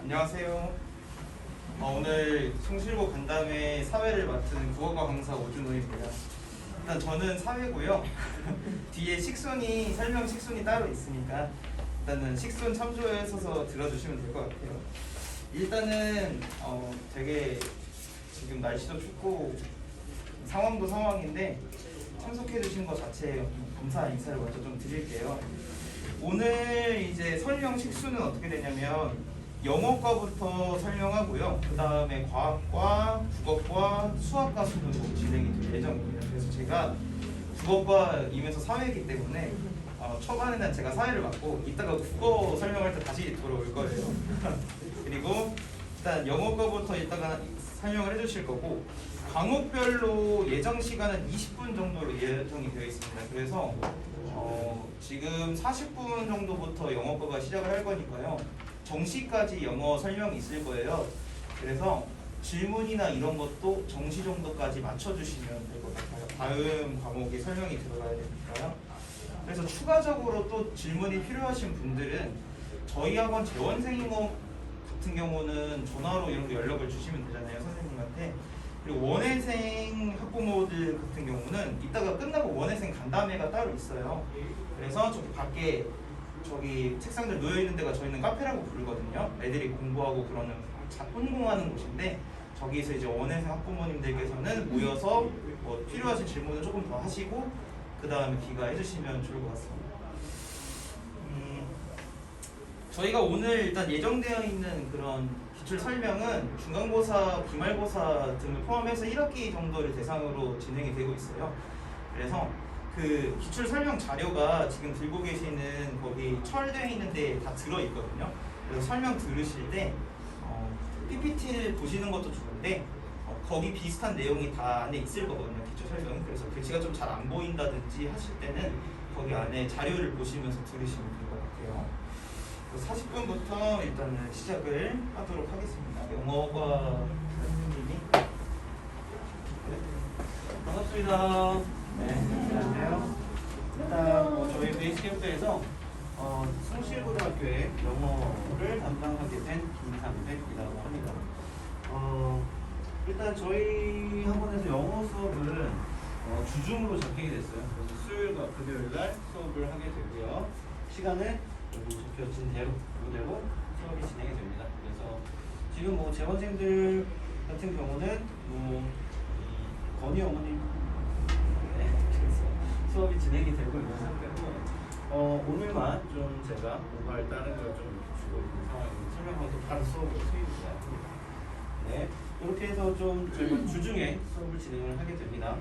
안녕하세요. 오늘 송실고 간담회 사회를 맡은 국어과 강사 오준호입니다. 일단 저는 사회고요. 뒤에 설명 식손이 따로 있으니까 일단은 식손 참조해서 들어주시면 될 것 같아요. 일단은 되게 지금 날씨도 춥고 상황도 상황인데 참석해 주신 것 자체에 감사 인사를 먼저 좀 드릴게요. 오늘 이제 설명 식수는 어떻게 되냐면 영어과부터 설명하고요. 그 다음에 과학과, 국어과, 수학과 수능으로 진행이 될 예정입니다. 그래서 제가 국어과이면서 사회이기 때문에 초반에는 제가 사회를 맡고 이따가 국어 설명할 때 다시 돌아올 거예요. 그리고 일단 영어과부터 이따가 설명을 해주실 거고 과목별로 예정 시간은 20분 정도로 예정이 되어 있습니다. 그래서 지금 40분 정도부터 영어과가 시작을 할 거니까요. 정시까지 영어 설명이 있을 거예요. 그래서 질문이나 이런 것도 정시 정도까지 맞춰주시면 될 것 같아요. 다음 과목에 설명이 들어가야 되니까요. 그래서 추가적으로 또 질문이 필요하신 분들은 저희 학원 재원생인 것 같은 경우는 전화로 이런 거 연락을 주시면 되잖아요, 선생님한테. 그리고 원회생 학부모들 같은 경우는 이따가 끝나고 원회생 간담회가 따로 있어요. 그래서 저기 밖에 저기 책상들 놓여 있는 데가 저희는 카페라고 부르거든요. 애들이 공부하고 그러는 혼공하는 곳인데 저기서 이제 원회생 학부모님들께서는 모여서 뭐 필요하신 질문을 조금 더 하시고 그 다음에 귀가해 주시면 좋을 것 같습니다. 저희가 오늘 일단 예정되어 있는 그런 기출 설명은 중간고사, 기말고사 등을 포함해서 1학기 정도를 대상으로 진행이 되고 있어요. 그래서 그 기출 설명 자료가 지금 들고 계시는 거기 철되어 있는데 다 들어있거든요. 그래서 설명 들으실 때 PPT를 보시는 것도 좋은데 거기 비슷한 내용이 다 안에 있을 거거든요. 기출 설명. 그래서 글씨가 좀 잘 안 보인다든지 하실 때는 거기 안에 자료를 보시면서 들으시면 될 것 같아요. 40분부터 일단은 시작을 하도록 하겠습니다. 영어과 선생님이 반갑습니다. 네, 안녕하세요. 일단 저희 베이스 캠프에서 숭실고등학교의 영어를 담당하게 된 김상백이라고 합니다. 일단 저희 학원에서 영어 수업은 주중으로 잡히게 됐어요. 그래서 수요일과 금요일날 수업을 하게 되고요. 시간은 여기 적혀진 대로 수업이 진행이 됩니다. 그래서 지금 뭐 재원생들 같은 경우는 건희 어머님 수업이 진행이 되고 있는 상태고 오늘만 좀 제가 공부할 다른 걸 좀 주고 있는 상황입니다. 설명하고 또 바로 수업으로 수입이 합니다. 네, 이렇게 해서 좀 저희가 주중에 수업을 진행을 하게 됩니다.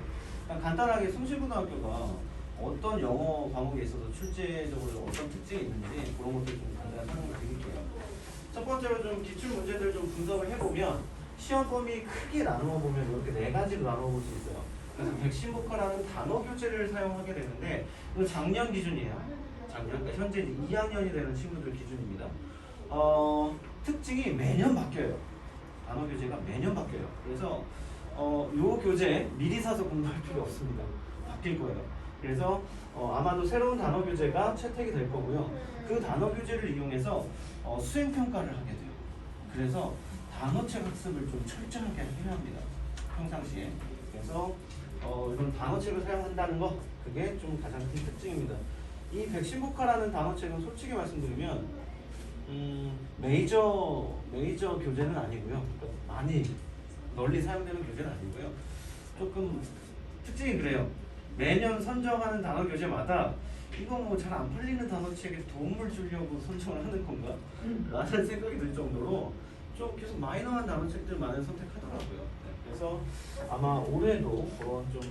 간단하게 숭실고등학교가 어떤 영어 과목에 있어서 출제적으로 어떤 특징이 있는지 그런 것들 좀 간단히 설명을 드릴게요. 첫 번째로 좀 기출 문제들 좀 분석을 해보면 시험 범위 크게 나누어 보면 이렇게 네 가지로 나누어 볼 수 있어요. 그래서 백신복화라는 단어 교재를 사용하게 되는데 이건 작년 기준이에요. 그러니까 현재 2학년이 되는 친구들 기준입니다. 특징이 매년 바뀌어요. 단어 교재가 매년 바뀌어요. 그래서 요 교재 미리 사서 공부할 필요 없습니다. 바뀔 거예요. 그래서 아마도 새로운 단어 교재가 채택이 될 거고요. 그 단어 교재를 이용해서 수행평가를 하게 돼요. 그래서 단어책 학습을 좀 철저하게 해야 합니다. 평상시에. 그래서 이런 단어책을 사용한다는 거 그게 좀 가장 큰 특징입니다. 이 백신복화라는 단어책은 솔직히 말씀드리면 메이저 교재는 아니고요. 그러니까 많이 널리 사용되는 교재는 아니고요. 조금 특징이 그래요. 매년 선정하는 단어 교재마다 이거 뭐 잘 안 팔리는 단어책에 도움을 주려고 선정을 하는 건가? 라는 생각이 들 정도로 좀 계속 마이너한 단어책들만을 선택하더라고요. 네, 그래서 아마 올해도 그런 좀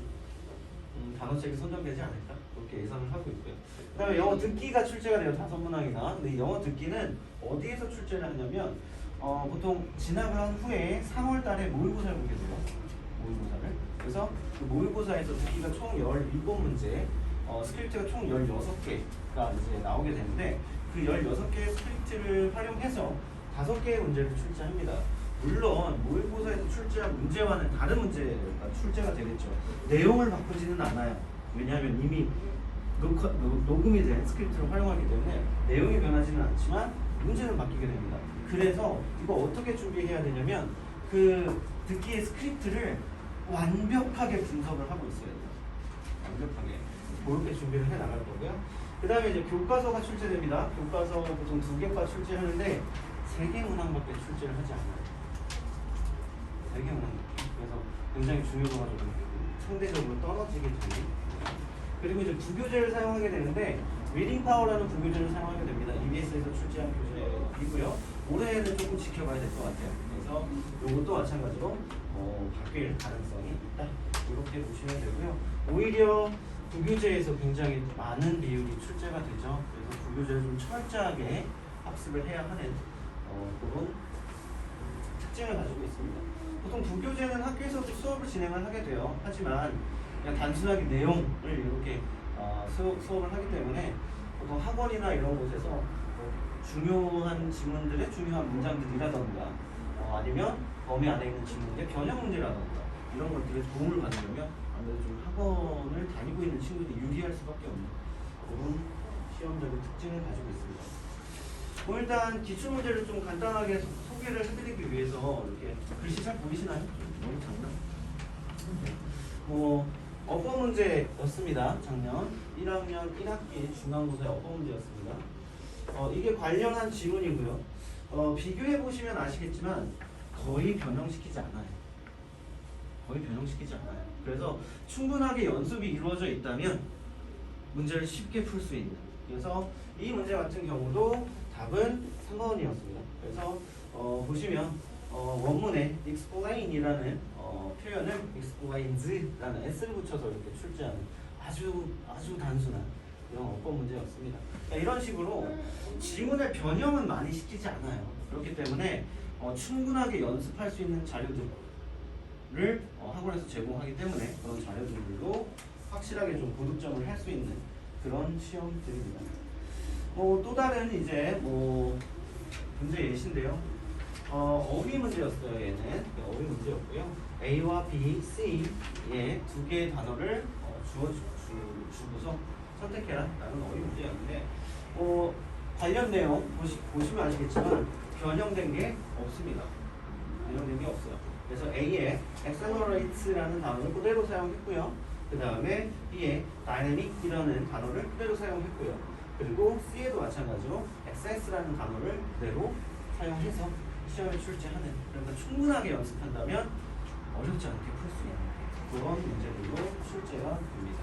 단어책이 선정되지 않을까 그렇게 예상을 하고 있고요. 그다음에 영어 듣기가 출제가 돼요. 5문항이나. 근데 영어 듣기는 어디에서 출제를 하냐면 보통 지나간 후에 3월달에 모의고사를 보게 돼요. 모의고사를. 그래서 그 모의고사에서 듣기가 총 17문제, 스크립트가 총 16개가 이제 나오게 되는데 그 16개의 스크립트를 활용해서 5개의 문제를 출제합니다. 물론 모의고사에서 출제한 문제와는 다른 문제가 출제가 되겠죠. 내용을 바꾸지는 않아요. 왜냐하면 이미 녹음이 된 스크립트를 활용하기 때문에 내용이 변하지는 않지만 문제는 바뀌게 됩니다. 그래서 이거 어떻게 준비해야 되냐면 그 듣기의 스크립트를 완벽하게 분석을 하고 있어야 돼요. 완벽하게. 그렇게 준비를 해 나갈 거고요. 그 다음에 이제 교과서가 출제됩니다. 교과서 보통 2개과 출제하는데 3개 문항밖에 출제를 하지 않아요. 3개 문항밖에. 그래서 굉장히 중요도가 좀 상대적으로 떨어지게 되는. 그리고 이제 부교재를 사용하게 되는데 리딩 파워라는 부교재를 사용하게 됩니다. EBS에서 출제한 교재이고요. 올해는 조금 지켜봐야 될 것 같아요. 그래서 이것도 마찬가지로 바뀔 가능성이 있다. 이렇게 보시면 되고요. 오히려 부교재에서 굉장히 많은 비율이 출제가 되죠. 그래서 부교재를 좀 철저하게 학습을 해야 하는 그런 특징을 가지고 있습니다. 보통 부교재는 학교에서도 수업을 진행을 하게 돼요. 하지만 그냥 단순하게 내용을 이렇게 수업을 하기 때문에 보통 학원이나 이런 곳에서 중요한 지문들의 중요한 문장들이라던가 아니면 범위 안에 있는 지문들의 변형 문제라던가 이런 것들에 도움을 받으려면 아무래도 좀 학원을 다니고 있는 친구들이 유리할 수밖에 없는 그런 시험적인 특징을 가지고 있습니다. 일단 기출문제를 좀 간단하게 소개를 해드리기 위해서 이렇게 글씨 잘 보이시나요? 너무 작나? 어법 문제였습니다. 작년 1학년 1학기 중간고사의 어법 문제였습니다. 이게 관련한 지문이고요. 비교해 보시면 아시겠지만 거의 변형시키지 않아요. 거의 변형시키지 않아요. 그래서 충분하게 연습이 이루어져 있다면 문제를 쉽게 풀 수 있는. 그래서 이 문제 같은 경우도 답은 3번이었습니다. 그래서 보시면 원문에 explain이라는 표현을 explains라는 s를 붙여서 이렇게 출제하는 아주 단순한 이런 어법 문제였습니다. 그러니까 이런 식으로 지문의 변형은 많이 시키지 않아요. 그렇기 때문에 충분하게 연습할 수 있는 자료들을 학원에서 제공하기 때문에 그런 자료들로 확실하게 좀 고득점을 할 수 있는 그런 시험들입니다. 또 다른 이제 문제 예시인데요. 어휘 문제였어요. 얘는 어휘 문제였고요. A와 B, C의 2개의 단어를 주고서 선택해라 라는 어휘 문제였는데 관련 내용 보시면 아시겠지만 변형된 게 없습니다. 변형된 게 없어요. 그래서 A의 accelerate라는 단어를 그대로 사용했고요. 그 다음에 B의 dynamic이라는 단어를 그대로 사용했고요. 그리고 C에도 마찬가지로 access라는 단어를 그대로 사용해서 시험에 출제하는, 그러니까 충분하게 연습한다면 어렵지 않게 풀 수 있는 그런 문제들로 출제가 됩니다.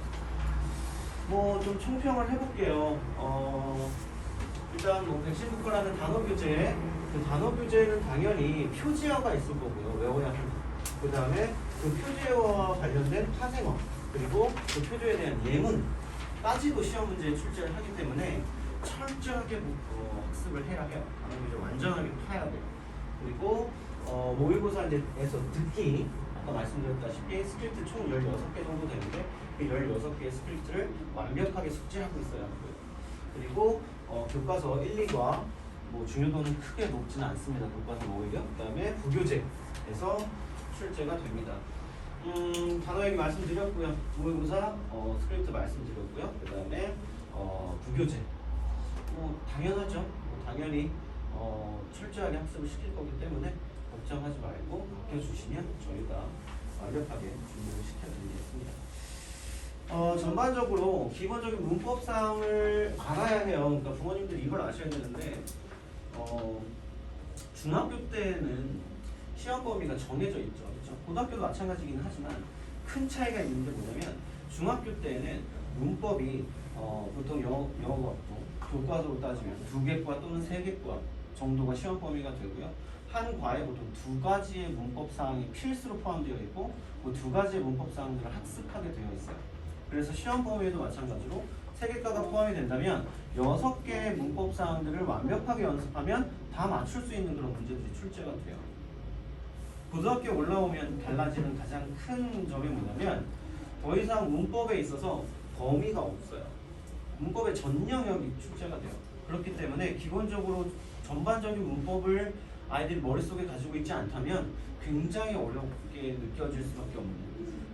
좀 총평을 해볼게요. 일단 백신국어라는 단어 교재, 그 단어 교재는 당연히 표지어가 있을 거고요. 외워야 하는. 그 다음에 그 표지어와 관련된 파생어, 그리고 그 표지어에 대한 예문까지도 시험 문제에 출제를 하기 때문에 철저하게 학습을 해야 해요. 단어 교재 완전하게 파야 돼요. 그리고 모의고사에서 듣기, 아까 말씀드렸다시피 스크립트 총 16개 정도 되는데 그 16개의 스크립트를 완벽하게 숙지하고 있어야 하고요. 그리고 교과서 1, 2과 중요도는 크게 높지는 않습니다. 교과서는 오히려. 그 다음에 부교재에서 출제가 됩니다. 단어 얘기 말씀드렸고요. 모의고사 스크립트 말씀드렸고요. 그 다음에 부교재. 당연하죠. 당연히 철저하게 학습을 시킬 거기 때문에 걱정하지 말고 맡겨주시면 저희가 완벽하게 준비를 시켜드리겠습니다. 전반적으로 기본적인 문법상을 알아야 해요. 그러니까 부모님들이 이걸 아셔야 되는데 중학교 때는 시험 범위가 정해져 있죠. 그렇죠? 고등학교도 마찬가지긴 하지만 큰 차이가 있는 게 뭐냐면 중학교 때는 문법이 보통 영어 교과서로 따지면 2개 과 또는 3개 과 정도가 시험 범위가 되고요. 한 과에 보통 2가지의 문법 사항이 필수로 포함되어 있고 그 2가지의 문법 사항들을 학습하게 되어 있어요. 그래서 시험 범위에도 마찬가지로 3개과가 포함이 된다면 6개의 문법 사항들을 완벽하게 연습하면 다 맞출 수 있는 그런 문제들이 출제가 돼요. 고등학교 올라오면 달라지는 가장 큰 점이 뭐냐면 더 이상 문법에 있어서 범위가 없어요. 문법의 전 영역이 출제가 돼요. 그렇기 때문에 기본적으로 전반적인 문법을 아이들이 머릿속에 가지고 있지 않다면 굉장히 어렵게 느껴질 수밖에 없는,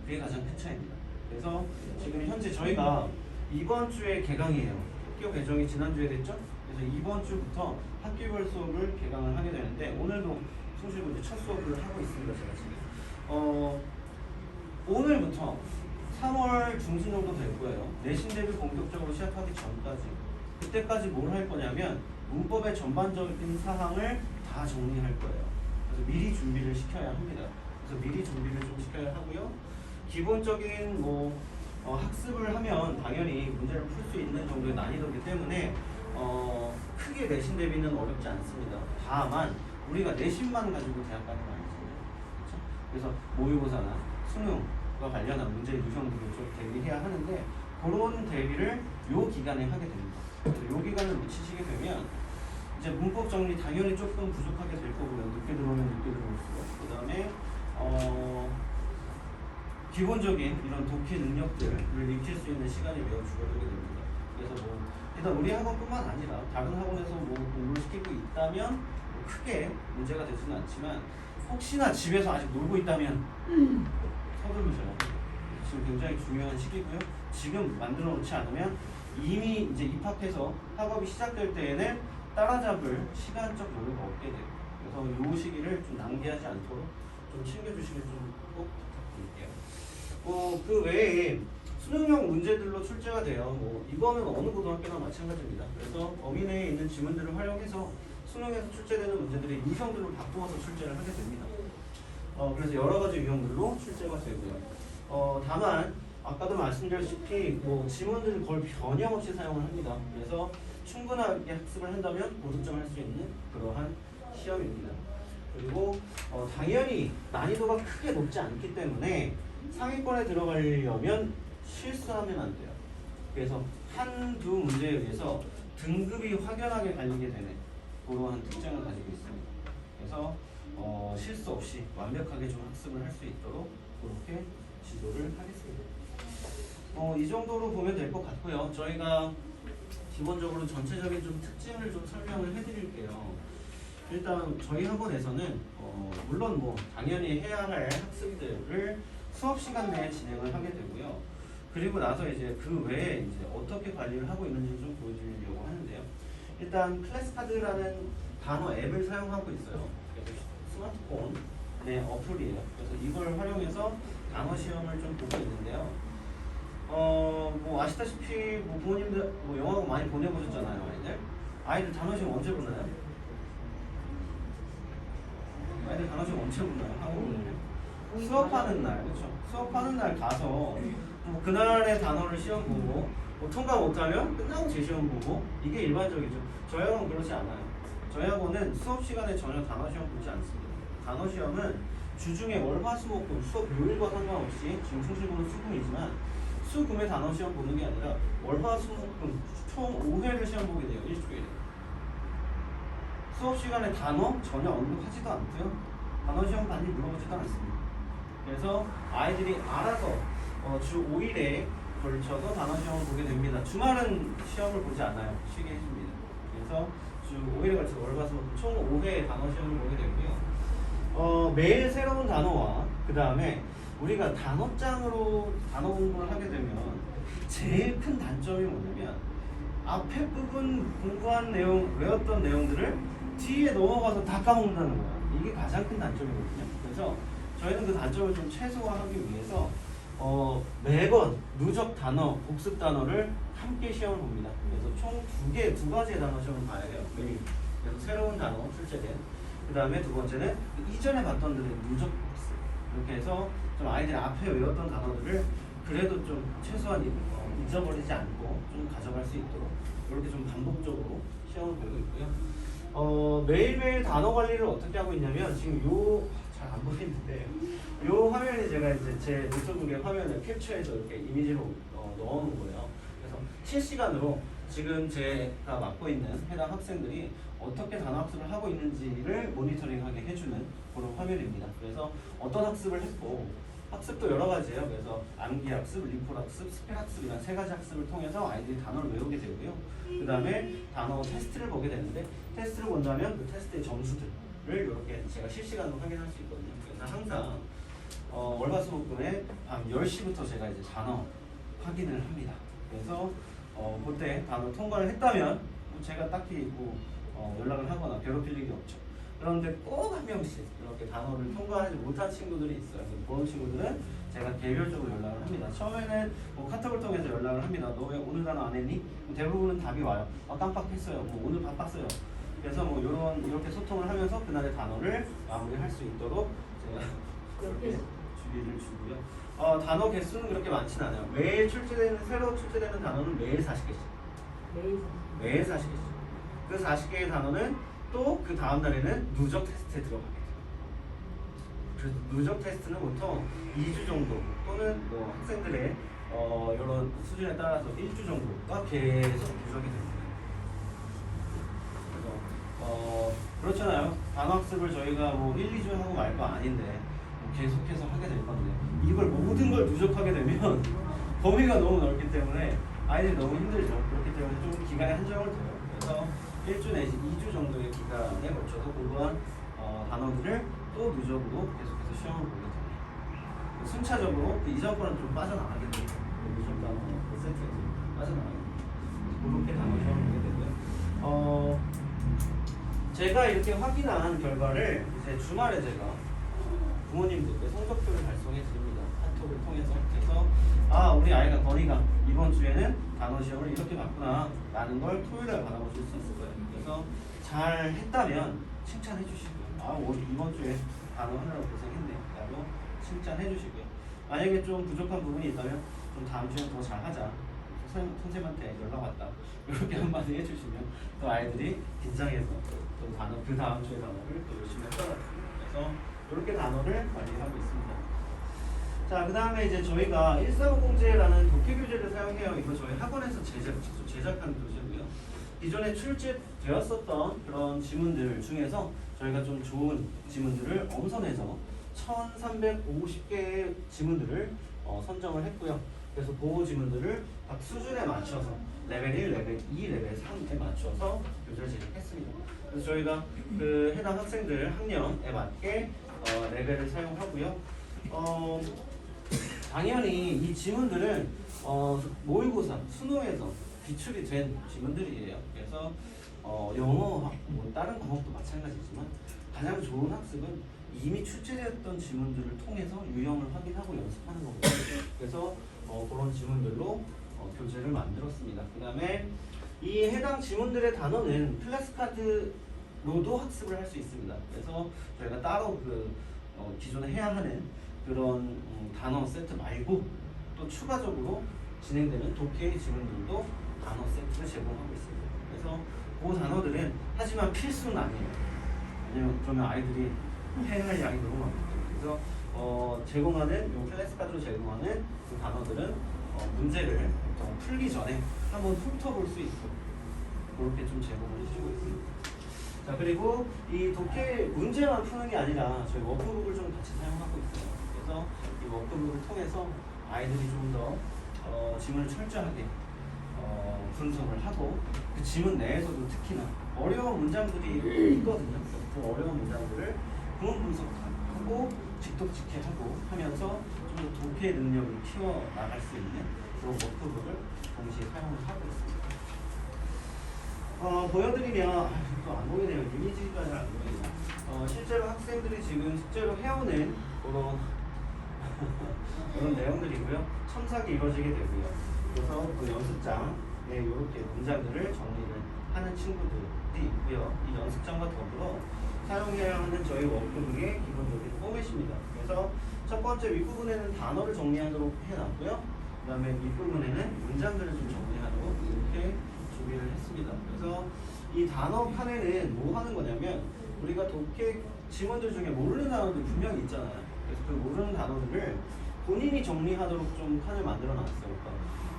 그게 가장 큰 차이입니다. 그래서 지금 현재 저희가 이번 주에 개강이에요. 학교 개정이 지난주에 됐죠? 그래서 이번 주부터 학기별 수업을 개강을 하게 되는데 오늘도 송실고 이제 첫 수업을 하고 있습니다. 제가 지금 오늘부터 3월 중순 정도 될 거예요. 내신 대비 본격적으로 시작하기 전까지 그때까지 뭘 할 거냐면 문법의 전반적인 사항을 다 정리할 거예요. 그래서 미리 준비를 시켜야 합니다. 그래서 미리 준비를 좀 시켜야 하고요. 기본적인 학습을 하면 당연히 문제를 풀 수 있는 정도의 난이도이기 때문에 크게 내신 대비는 어렵지 않습니다. 다만 우리가 내신만 가지고 대학 가는 거 아니잖아요. 그렇죠? 그래서 모의고사나 수능과 관련한 문제 유형들을 좀 대비해야 하는데 그런 대비를 요 기간에 하게 됩니다. 그래서 요 기간을 놓치시게 되면 이제 문법 정리 당연히 조금 부족하게 될 거고요. 늦게 들어오면 늦게 들어올수록 그 다음에 기본적인 이런 독해 능력들을 익힐 수 있는 시간이 매우 줄어들게 됩니다. 그래서 일단 우리 학원뿐만 아니라 다른 학원에서 공부를 시키고 있다면 크게 문제가 되지는 않지만 혹시나 집에서 아직 놀고 있다면 서두르셔야 돼요. 지금 굉장히 중요한 시기고요. 지금 만들어 놓지 않으면 이미 이제 입학해서 학업이 시작될 때에는 따라잡을 시간적 여유가 없게 돼요. 그래서 이 시기를 좀 낭비하지 않도록 좀 챙겨주시길 좀 꼭 부탁드릴게요. 그 외에 수능형 문제들로 출제가 돼요. 이거는 어느 고등학교나 마찬가지입니다. 그래서 범위 내에 있는 지문들을 활용해서 수능에서 출제되는 문제들이 유형들로 바꾸어서 출제를 하게 됩니다. 그래서 여러 가지 유형들로 출제가 되고요. 다만 아까도 말씀드렸다시피 지문들을 거의 변형 없이 사용을 합니다. 그래서 충분하게 학습을 한다면 고득점을 할 수 있는 그러한 시험입니다. 그리고 당연히 난이도가 크게 높지 않기 때문에 상위권에 들어가려면 실수하면 안 돼요. 그래서 한두 문제에 의해서 등급이 확연하게 갈리게 되는 그러한 특징을 가지고 있습니다. 그래서 실수 없이 완벽하게 좀 학습을 할 수 있도록 그렇게 지도를 하겠습니다. 이 정도로 보면 될 것 같고요. 저희가 기본적으로 전체적인 좀 특징을 좀 설명을 해드릴게요. 일단 저희 학원에서는 물론 당연히 해야 할 학습들을 수업 시간 내에 진행을 하게 되고요. 그리고 나서 이제 그 외에 이제 어떻게 관리를 하고 있는지 좀 보여드리려고 하는데요. 일단 클래스카드라는 단어 앱을 사용하고 있어요. 그래서 스마트폰의 어플이에요. 그래서 이걸 활용해서 단어 시험을 좀 보고 있는데요. 아시다시피 부모님들 영어학원 많이 보내보셨잖아요, 아이들 단어 시험 언제 보나요? 아이들 단어 시험 언제 보나요? 한국은 수업하는 날, 그렇죠? 수업하는 날 가서 그날의 단어를 시험 보고 통과 못하면 끝나고 재시험 보고 이게 일반적이죠. 저희 학원은 그렇지 않아요. 저희 학원은 수업 시간에 전혀 단어 시험 보지 않습니다. 단어 시험은 주중에 월화수목금 수업 요일과 상관없이 지금 송실고는 수금이지만 수금의 단어 시험 보는 게 아니라 월화수목금 총 5회를 시험 보게 돼요. 일주일에. 수업 시간에 단어 전혀 언급하지도 않고요. 단어 시험 많이 물어보지도 않습니다. 그래서 아이들이 알아서 주 5일에 걸쳐서 단어 시험을 보게 됩니다. 주말은 시험을 보지 않아요. 쉬게 해줍니다. 그래서 주 5일에 걸쳐서 월화수목금 총 5회의 단어 시험을 보게 되고요. 매일 새로운 단어와 그 다음에 우리가 단어장으로 단어 공부를 하게 되면 제일 큰 단점이 뭐냐면 앞에 부분 공부한 내용, 외웠던 내용들을 뒤에 넘어가서 다 까먹는다는 거야. 이게 가장 큰 단점이거든요. 그래서 저희는 그 단점을 좀 최소화하기 위해서 매번 누적 단어, 복습 단어를 함께 시험을 봅니다. 그래서 총 두 가지의 단어 시험을 봐야 해요. 매일. 그래서 새로운 단어 출제된. 그 다음에 두 번째는 이전에 봤던 들의 누적 복습. 이렇게 해서 좀 아이들이 앞에 외웠던 단어들을 그래도 좀 최소한 잊어버리지 않고 좀 가져갈 수 있도록 이렇게 좀 반복적으로 시험을 보고 있고요. 매일매일 단어 관리를 어떻게 하고 있냐면 지금 잘 안 보이는데 요 화면이 제가 이제 제 노트북의 화면을 캡처해서 이렇게 이미지로 넣어놓은 거예요. 그래서 실시간으로 지금 제가 맡고 있는 해당 학생들이 어떻게 단어 학습을 하고 있는지를 모니터링하게 해주는 그런 화면입니다. 그래서 어떤 학습을 했고 학습도 여러 가지예요. 그래서 암기 학습, 리콜 학습, 스펠 학습 이런 세 가지 학습을 통해서 아이들이 단어를 외우게 되고요. 그 다음에 단어 테스트를 보게 되는데 테스트를 본다면 그 테스트의 점수들을 이렇게 제가 실시간으로 확인할 수 있거든요. 그래서 항상 월화수목금에 밤 10시부터 제가 이제 단어 확인을 합니다. 그래서 그때 단어 통과를 했다면 제가 딱히 뭐 연락을 하거나 괴롭힐 일이 없죠. 그런데 꼭 한 명씩 이렇게 단어를 통과하지 못한 친구들이 있어요. 그런 친구들은 제가 개별적으로 연락을 합니다. 처음에는 뭐 카톡을 통해서 연락을 합니다. 너 왜 오늘 단어 안 했니? 대부분은 답이 와요. 깜빡했어요. 뭐 오늘 바빴어요. 그래서 뭐 이렇게 소통을 하면서 그날의 단어를 마무리할 수 있도록 제가 그렇게 주의를 주고요. 단어 개수는 그렇게 많지는 않아요. 매일 새로 출제되는 단어는 매일 40개씩. 매일 40개씩. 그 40개의 단어는 또 그 다음 날에는 누적 테스트에 들어가게 돼요. 그래서 누적 테스트는 보통 2주 정도 또는 뭐 학생들의 이런 수준에 따라서 1주 정도가 계속 누적이 됩니다. 그래서 그렇잖아요. 단어학습을 저희가 뭐 1, 2주 하고 말 거 아닌데 뭐 계속해서 하게 될 건데 이걸 모든 걸 누적하게 되면 범위가 너무 넓기 때문에 아이들이 너무 힘들죠. 그렇기 때문에 좀 기간에 한정을 둬요. 그래서 1주 내지 2주 정도의 기간에 걸쳐서 공부한 단어들을 또 누적으로 계속해서 시험을 보게 됩니다. 순차적으로 그 이전 거는 좀 빠져나가게 됩니다. 누적 단어 그 세트에서 빠져나가게 됩니다. 그렇게 단어 시험을 보게 되고요. 제가 이렇게 확인한 결과를 이제 주말에 제가 부모님들께 성적표를 발송해 드립니다. 카톡을 통해서. 그래서 우리 아이가 건이가 이번 주에는 단어 시험을 이렇게 봤구나 라는 걸 토요일에 받아보실 수 있을 거예요. 그래서 잘 했다면 칭찬해 주시고요. 이번 주에 단어 하느라고 고생했네 라고 칭찬해 주시고요. 만약에 좀 부족한 부분이 있다면 좀 다음 주에 더 잘하자, 선생님한테 연락 왔다 이렇게 한마디 해주시면 또 아이들이 긴장해서 또 그 다음 주에 단어를 또 열심히 했더라고요. 그래서 이렇게 단어를 관리하고 있습니다. 자, 그 다음에 이제 저희가 145공제라는 독해 교재를 사용해요. 이거 저희 학원에서 직접 제작한 교재고요. 기존에 출제되었었던 그런 지문들 중에서 저희가 좀 좋은 지문들을 엄선해서 1350개의 지문들을 선정을 했고요. 그래서 그 지문들을 각 수준에 맞춰서 레벨 1, 레벨 2, 레벨 3에 맞춰서 교재를 제작했습니다. 그래서 저희가 그 해당 학생들 학년에 맞게 레벨을 사용하고요. 당연히 이 지문들은 모의고사, 수능에서 기출이 된 지문들이에요. 그래서 영어, 뭐 다른 과목도 마찬가지지만 가장 좋은 학습은 이미 출제되었던 지문들을 통해서 유형을 확인하고 연습하는 거거든요. 그래서 그런 지문들로 교재를 만들었습니다. 그 다음에 이 해당 지문들의 단어는 플래시카드로도 학습을 할 수 있습니다. 그래서 저희가 따로 기존에 해야 하는 그런 단어 세트 말고 또 추가적으로 진행되는 독해의 지문들도 단어 세트를 제공하고 있습니다. 그래서 그 단어들은 하지만 필수는 아니에요. 왜냐면 그러면 아이들이 해할 양이 너무 많거든요. 그래서 제공하는 플래시카드로 제공하는 그 단어들은 문제를 풀기 전에 한번 훑어볼 수 있도록 그렇게 좀 제공을 해주고 있습니다. 자, 그리고 이 독해 문제만 푸는 게 아니라 저희 워크북을 좀 같이 사용하고 있어요. 그래서 이 워크북을 통해서 아이들이 좀 더 지문을 철저하게 분석을 하고 그 지문 내에서도 특히나 어려운 문장들이 있거든요. 그 어려운 문장들을 구문 분석하고 직독직해하고 하면서 좀 더 독해 능력을 키워나갈 수 있는 그런 워크북을 동시에 사용을 하고 있습니다. 보여드리면 또 안 보이네요. 이미지가 잘 안 보이네요. 실제로 학생들이 지금 숙제로 해오는 그런 내용들이고요. 첨삭이 이루어지게 되고요. 그래서 그 연습장에 이렇게 문장들을 정리를 하는 친구들이 있고요. 이 연습장과 더불어 사용해야 하는 저희 워크북의 기본적인 포맷입니다. 그래서 첫 번째 윗부분에는 단어를 정리하도록 해놨고요. 그 다음에 밑부분에는 문장들을 좀 정리하도록 이렇게 준비를 했습니다. 그래서 이 단어 칸에는 뭐 하는 거냐면 우리가 독해 지문들 중에 모르는 단어들 분명히 있잖아요. 그래서 그 모르는 단어들을 본인이 정리하도록 좀 칸을 만들어 놨어요.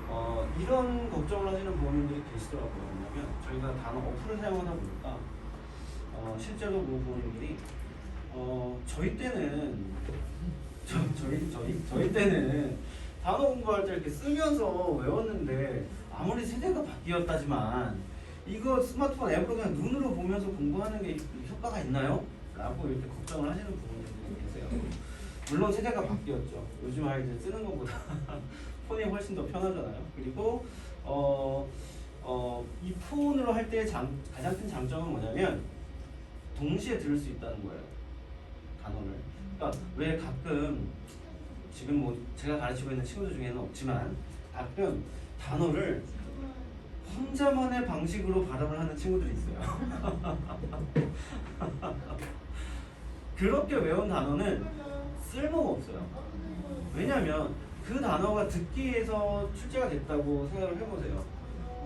그러니까 이런 걱정을 하시는 부모님들이 계시더라고요. 왜냐면 저희가 단어 어플을 사용하다 보니까 실제로 뭐 부모님들이 저희 때는 저희 때는 단어 공부할 때 이렇게 쓰면서 외웠는데 아무리 세대가 바뀌었다지만 이거 스마트폰 앱으로 그냥 눈으로 보면서 공부하는 게 효과가 있나요? 라고 이렇게 걱정을 하시는 부분들이 계세요. 물론 세대가 바뀌었죠. 요즘 아이들 쓰는 것보다 폰이 훨씬 더 편하잖아요. 그리고 이 폰으로 할 때 가장 큰 장점은 뭐냐면 동시에 들을 수 있다는 거예요. 단어를. 그러니까 왜 가끔 지금 뭐 제가 가르치고 있는 친구들 중에는 없지만 가끔 단어를 혼자만의 방식으로 발음을 하는 친구들이 있어요. 그렇게 외운 단어는 쓸모가 없어요. 왜냐면 그 단어가 듣기에서 출제가 됐다고 생각을 해보세요.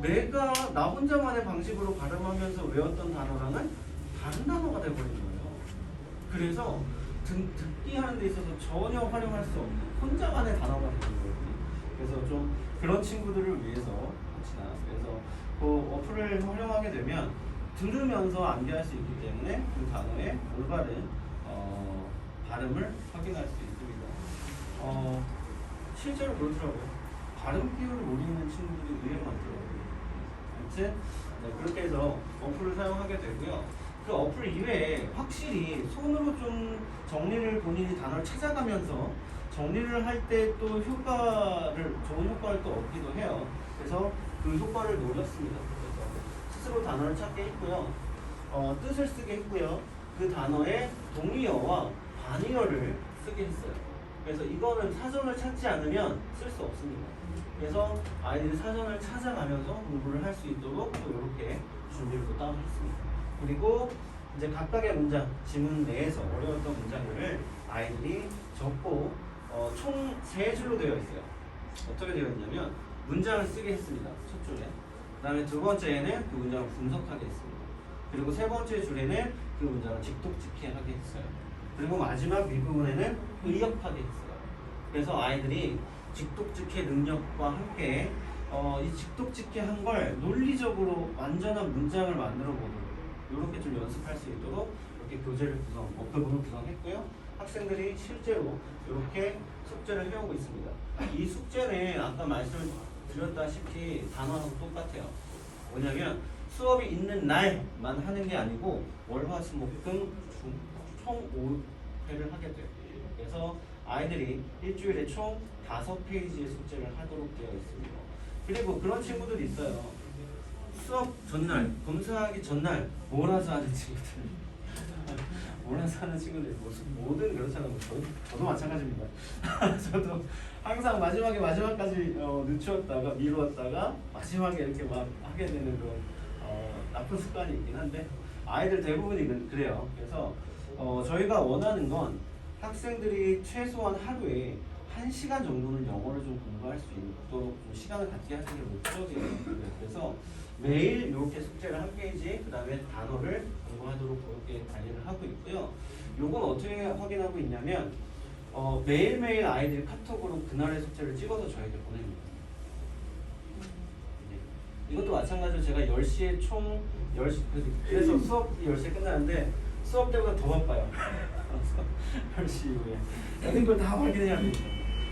내가 나 혼자만의 방식으로 발음하면서 외웠던 단어랑은 다른 단어가 돼버린 거예요. 그래서 듣기 하는 데 있어서 전혀 활용할 수 없는 혼자만의 단어가 되는 거예요. 그래서 좀 그런 친구들을 위해서 혹시나 그래서 그 어플을 활용하게 되면 들으면서 암기할 수 있기 때문에 그 단어의 올바른 발음을 확인할 수 있습니다. 실제로 그렇더라고요. 발음 기호를 모르는 친구들이 의외로 많더라고요. 아무튼 네, 그렇게 해서 어플을 사용하게 되고요. 그 어플 이외에 확실히 손으로 좀 정리를 본인이 단어를 찾아가면서 정리를 할 때 또 좋은 효과를 또 얻기도 해요. 그래서 그 효과를 노렸습니다. 그래서 스스로 단어를 찾게 했고요. 뜻을 쓰게 했고요. 그 단어의 동의어와 반의어를 쓰게 했어요. 그래서 이거는 사전을 찾지 않으면 쓸 수 없습니다. 그래서 아이들이 사전을 찾아가면서 공부를 할 수 있도록 또 이렇게 준비를 또 따로 했습니다. 그리고 이제 각각의 문장, 지문 내에서 어려웠던 문장들을 아이들이 적고 총 3줄로 되어 있어요. 어떻게 되어 있냐면 문장을 쓰게 했습니다. 첫 줄에. 그 다음에 두 번째에는 그 문장을 분석하게 했습니다. 그리고 세 번째 줄에는 그 문장을 직독직해하게 했어요. 그리고 마지막 윗부분에는 의역하게 했어요. 그래서 아이들이 직독직해 능력과 함께 이 직독직해한 걸 논리적으로 완전한 문장을 만들어 보도록 이렇게 좀 연습할 수 있도록 이렇게 교재를 어플을 구성했고요. 학생들이 실제로 이렇게 숙제를 해오고 있습니다. 이 숙제는 아까 말씀드렸다시피 단어하고 똑같아요. 뭐냐면 수업이 있는 날만 하는 게 아니고 월, 화, 수, 목, 금, 중, 총 5회를 하게 돼요. 그래서 아이들이 일주일에 총 5페이지의 숙제를 하도록 되어 있습니다. 그리고 그런 친구들이 있어요. 수업 전날, 검사하기 전날 몰아서 하는 친구들. 몰아서 하는 친구들 모든 그렇잖아요. 저도 마찬가지입니다. 저도 항상 마지막까지 늦추었다가 미루었다가 마지막에 이렇게 막 하게 되는 그런 나쁜 습관이 있긴 한데 아이들 대부분이 그래요. 그래서 저희가 원하는 건 학생들이 최소한 하루에 1시간 정도는 영어를 좀 공부할 수 있도록 좀 시간을 갖게 하는 게 목적이에요. 그래서 매일 이렇게 숙제를 한 페이지, 그 다음에 단어를 공부하도록 그렇게 관리를 하고 있고요. 요건 어떻게 확인하고 있냐면 매일매일 아이들이 카톡으로 그날의 숙제를 찍어서 저희한테 보냅니다. 이것도 마찬가지로 제가 10시에 총 10시, 그래서 수업이 10시에 끝나는데 수업 때보다 더 바빠요. 10시 이후에 모든 걸 다 확인해야 됩니다.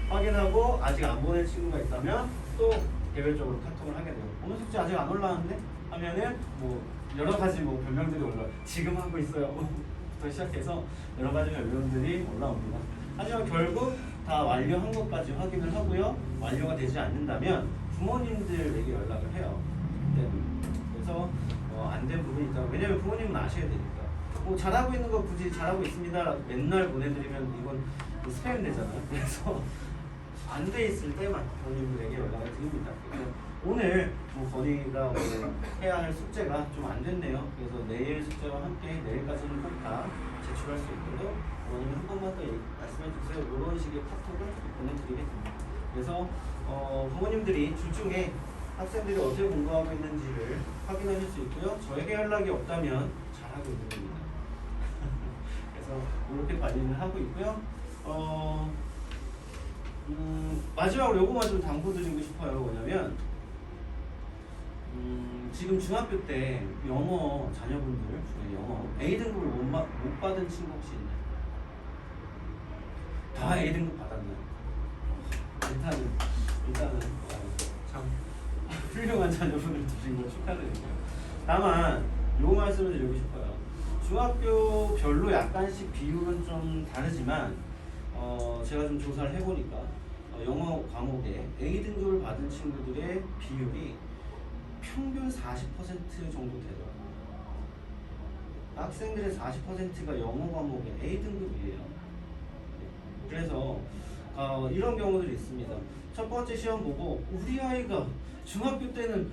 확인하고 아직 안 보낸 친구가 있다면 또 개별적으로 카톡을 하게 돼요. 오늘 숙제 아직 안 올라왔는데? 하면은 뭐 여러 가지 뭐 변명들이 올라와요. 지금 하고 있어요. 부터 시작해서 여러 가지 변명들이 올라옵니다. 하지만 결국 다 완료한 것까지 확인을 하고요. 완료가 되지 않는다면 부모님들에게 연락을 해요. 그래서 안 된 부분이 있다고. 왜냐면 부모님은 아셔야 되니까. 뭐 잘하고 있는 거 굳이 잘하고 있습니다 맨날 보내드리면 이건 스팸 되잖아요. 그래서 안 돼 있을 때만 부모님들에게 연락을 드립니다. 오늘 뭐 건이가 해야 할 숙제가 좀 안 됐네요. 그래서 내일 숙제와 함께 내일까지는 꼭 다 제출할 수 있도록 부모님 한 번만 더 말씀해 주세요. 이런 식의 카톡을 보내드리겠습니다. 그래서 부모님들이 주중에 학생들이 어떻게 공부하고 있는지를 확인하실 수 있고요. 저에게 연락이 없다면 잘하고 있는 겁니다. 그래서 이렇게 관리를 하고 있고요. 마지막으로 요거만 좀 당부드리고 싶어요. 뭐냐면 지금 중학교 때 영어 자녀분들 중에 영어 A등급을 못 받은 친구 혹시 있나요? 다 A등급 받았나요? 일단은 참 훌륭한 자녀분을 두신 걸 축하드리고요. 다만 요 말씀을 드리고 싶어요. 중학교별로 약간씩 비율은 좀 다르지만 제가 좀 조사를 해보니까 영어 과목에 A등급을 받은 친구들의 비율이 평균 40% 정도 되더라고요. 학생들의 40%가 영어 과목의 A등급이에요. 그래서 이런 경우들이 있습니다. 첫 번째 시험 보고 우리 아이가 중학교 때는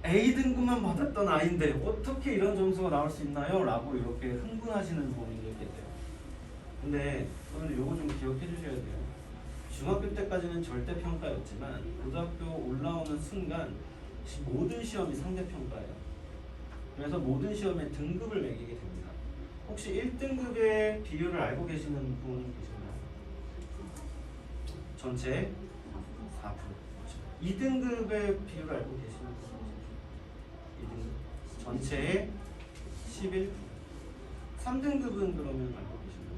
A등급만 받았던 아이인데 어떻게 이런 점수가 나올 수 있나요? 라고 이렇게 흥분하시는 부모님들 계세요. 근데 오늘 요거 좀 기억해 주셔야 돼요. 중학교 때까지는 절대평가였지만 고등학교 올라오는 순간 모든 시험이 상대평가예요. 그래서 모든 시험에 등급을 매기게 됩니다. 혹시 1등급의 비율을 알고 계시는 분 계신가요? 전체 4%. 2등급의 비율을 알고 계시는 분? 2등급. 전체의 11%. 3등급은 그러면 알고 계시나요?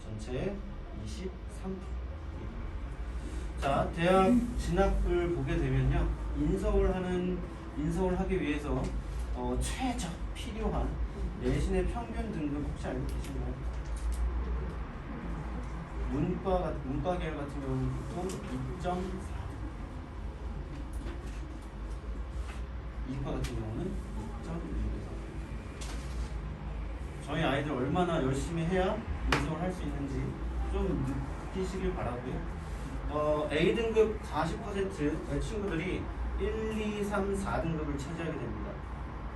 전체 23%. 자, 대학 진학을 보게 되면요, 인서울 하기 위해서 최저 필요한 내신의 평균 등급 혹시 알고 계신가요? 문과 계열 같은 경우는 보통 2.4. 이과 같은 경우는 2.6. 저희 아이들 얼마나 열심히 해야 인서울 할 수 있는지 좀 느끼시길 바라고요. A등급 40%의 친구들이 1, 2, 3, 4등급을 차지하게 됩니다.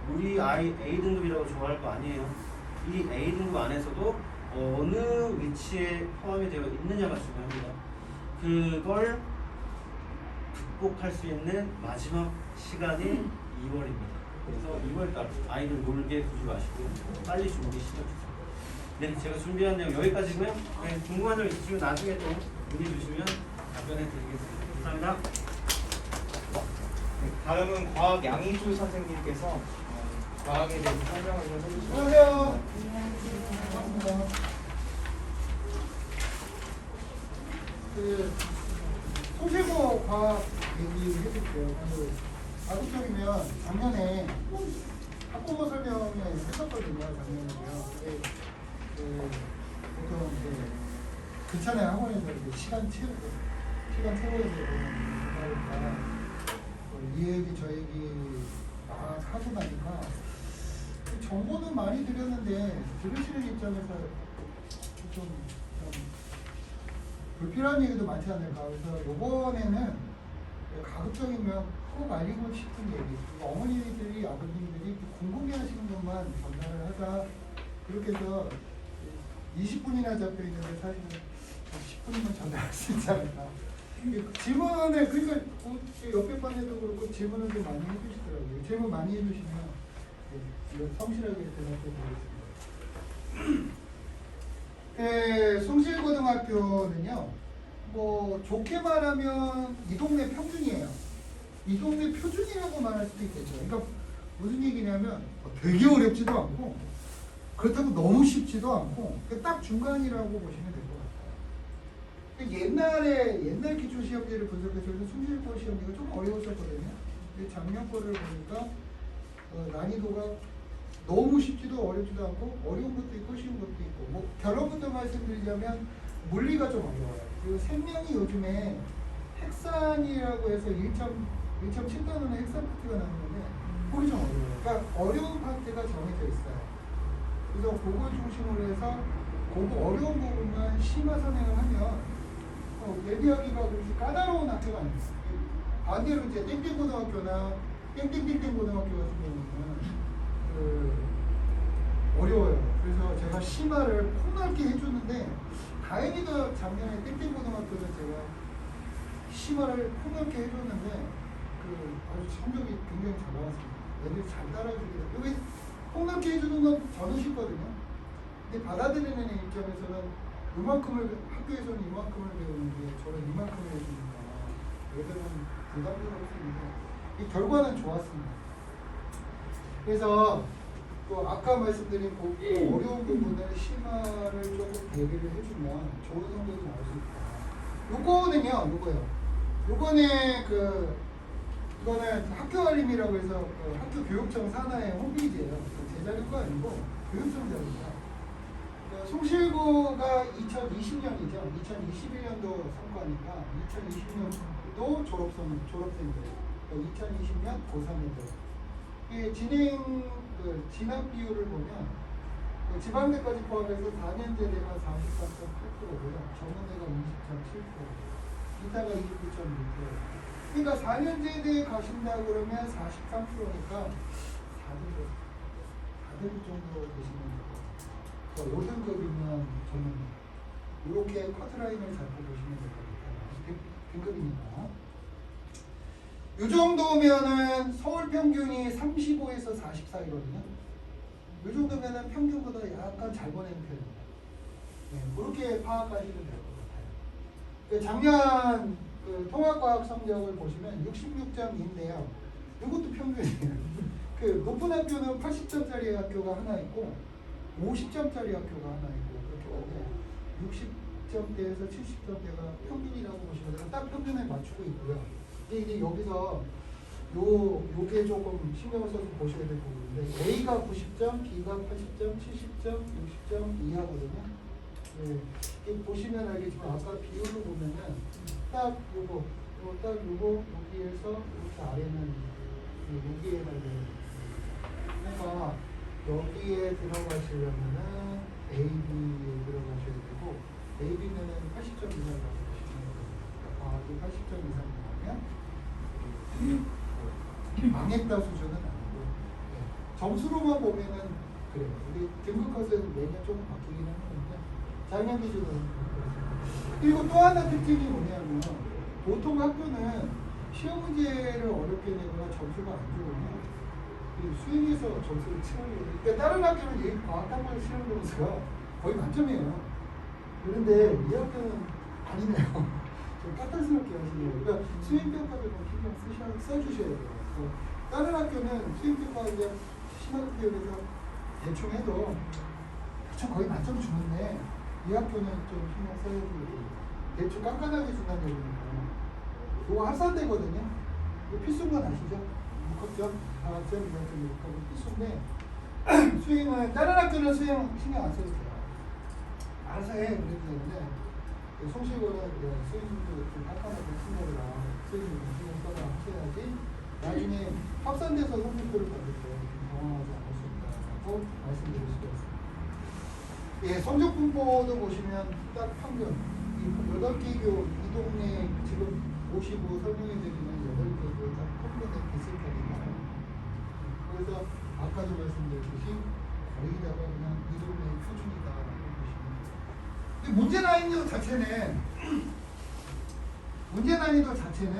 우리 아이 A등급이라고 좋아할 거 아니에요. 이 A등급 안에서도 어느 위치에 포함이 되어 있느냐가 중요합니다. 그걸 극복할 수 있는 마지막 시간이 2월입니다. 그래서 2월달 아이들 놀게 두지 마시고 빨리 준비 시켜주세요. 네, 제가 준비한 내용 여기까지고요. 네, 궁금한 점 있으시면 나중에 또 문의 주시면 답변해 드리겠습니다. 감사합니다. 네, 다음은 과학 양희주 선생님께서 과학에 대해서 설명을 좀 해주시죠. 안녕하세요. 반갑습니다. 송실고 과학 얘기 해줄게요. 아구쪽이면 작년에 학부모 설명회 했었거든요. 작년에요. 보통 괜찮아요. 학원에서 이렇게 시간 채우고 하니까 이 얘기 저 얘기 막 하고 나니까 정보는 많이 드렸는데 들으시는 입장에서 좀 불필요한 얘기도 많지 않을까. 그래서 이번에는 가급적이면 꼭 알리고 싶은 얘기, 어머니들이 아버님들이 궁금해하시는 것만 전달을 하자. 그렇게 해서 20분이나 잡혀 있는데 사실은 10분이면 전달할 수 있지 않을까. 질문을 그러니까 옆에 반에도 그렇고 질문을 좀 많이 해주시더라고요. 질문 많이 해주시면 성실하게 대답해 보겠습니다. 송실고등학교는요, 뭐 좋게 말하면 이 동네 평균이에요. 이 동네 표준이라고 말할 수도 있겠죠. 그러니까 무슨 얘기냐면 되게 어렵지도 않고 그렇다고 너무 쉽지도 않고 딱 중간이라고 보시면 될 것 같아요. 옛날 기출 시험지를 분석해서 송실고 시험지가 좀 어려웠었거든요. 근데 작년 거를 보니까 난이도가 너무 쉽지도 어렵지도 않고 어려운 것도 있고 쉬운 것도 있고, 뭐 결론부터 말씀드리자면 물리가 좀 어려워요. 그리고 생명이 요즘에 핵산이라고 해서 1.7단원의 핵산 파트가 나오는데 그게 좀 어려워요. 그러니까 어려운 파트가 정해져 있어요. 그래서 그걸 중심으로 해서 그거 어려운 부분만 심화 선행을 하면 예비하기가 그렇게 까다로운 학교가 아니에요. 반대로 이제 땡땡고등학교나 땡땡땡땡고등학교 같은 경우는 어려워요. 그래서 제가 심화를 폭넓게 해주는데 다행히도 작년에 땡땡고등학교는 제가 심화를 폭넓게 해줬는데 아주 성적이 굉장히 잘 나왔습니다. 애들이 잘 따라주게 돼요. 여기 폭넓게 해주는 건 저는 쉽거든요. 근데 받아들이는 입장에서는 학교에서는 이만큼을 배우는데 저는 이만큼을 해주니까 애들은 부담스럽습니다. 이 결과는 좋았습니다. 그래서 또 아까 말씀드린 그 어려운 부분을 심화를 조금 대비를 해주면 좋은 성적이 나올 수 있다. 요거는 이거는 학교 알림이라고 해서 학교 교육청 산하의 홈페이지예요. 제 자료가 아니고 교육청 자료입니다. 송실고가 2020년이죠. 2021년도 성과니까 2020년도 졸업생들. 2020년 고3 애들. 이 진학 비율을 보면 지방대까지 포함해서 4년제대가 43.8%고요. 전문대가 20.7%, 이타가 29.6%. 그러니까 4년제대에 가신다 그러면 43%니까 4등급 정도 되시면 되고, 5등급이면 전문대. 이렇게 커트라인을 잡고 보시면 될 겁니다. 등급이니까. 이 정도면은 서울 평균이 35에서 44이거든요. 이 정도면은 평균보다 약간 잘 보내는 편입니다. 네, 그렇게 파악하시면 될 것 같아요. 작년 통합과학 성적을 보시면 66.2인데요. 이것도 평균이에요. 높은 학교는 80점짜리 학교가 하나 있고 50점짜리 학교가 하나 있고 그렇게 하는데 60점대에서 70점대가 평균이라고 보시면 돼요. 딱 평균에 맞추고 있고요. 이제 여기서 요게 조금 신경을 써서 보셔야 될 부분인데 A가 90점, B가 80점, 70점, 60점 이하거든요. 네. 보시면 알겠지만 아까 비율로 보면은 딱 요거 여기에서 이렇게 아래는 여기에 달려있는 그러니까 여기에 들어가시려면은 AB에 들어가셔야 되고 AB면은 80점 이상이라고 보시면 됩니다. 과학이 80점 이상 나오면 망했다 수준은 아니고 점수로만 보면은 그래요. 우리 등급 컷은 매년 조금 바뀌긴 하는데 작년 기준으로 그렇습니다. 그리고 또 하나 특징이 뭐냐면 보통 학교는 시험 문제를 어렵게 내거나 점수가 안 좋으면 수행해서 점수를 채우려고 그러니까 다른 학교는 이 과학학원 시험 점수가 거의 만점이에요. 그런데 이 학교는 아니네요. 좀 까탈스럽게 하시네요. 그러니까 수행평가를 좀 신경 써주셔야 돼요. 다른 학교는 수행평가 이제 심하게 비교해서 대충 해도 대충 거의 만점 주는데 이 학교는 좀 신경 써야 되고 대충 깐깐하게 준다는 얘기니까 이거 합산되거든요. 이거 필수인 건 아시죠? 6학점, 4학점, 2학점, 6학점 필수인데 수행은 다른 학교는 수행 신경 안 써도 돼요. 알아서 해 그래도 되는데 송시고는 수행도 좀 깐깐하게 신경을 수행을 신경 써라 하셔야지 나중에 합산돼서 성적표를 받을 때 당황하지 않을 수 있다고 말씀드릴 수가 있습니다. 예, 성적 분포도 보시면 딱 평균 이 8개 교 이 동네 지금 55 설명해 드리는 8개 교가 평균에 비슷하게 그래서 아까도 말씀드렸듯이 거의다가 그냥 이 동네의 표준이다라고 보시면 돼요. 근데 문제 난이도 자체는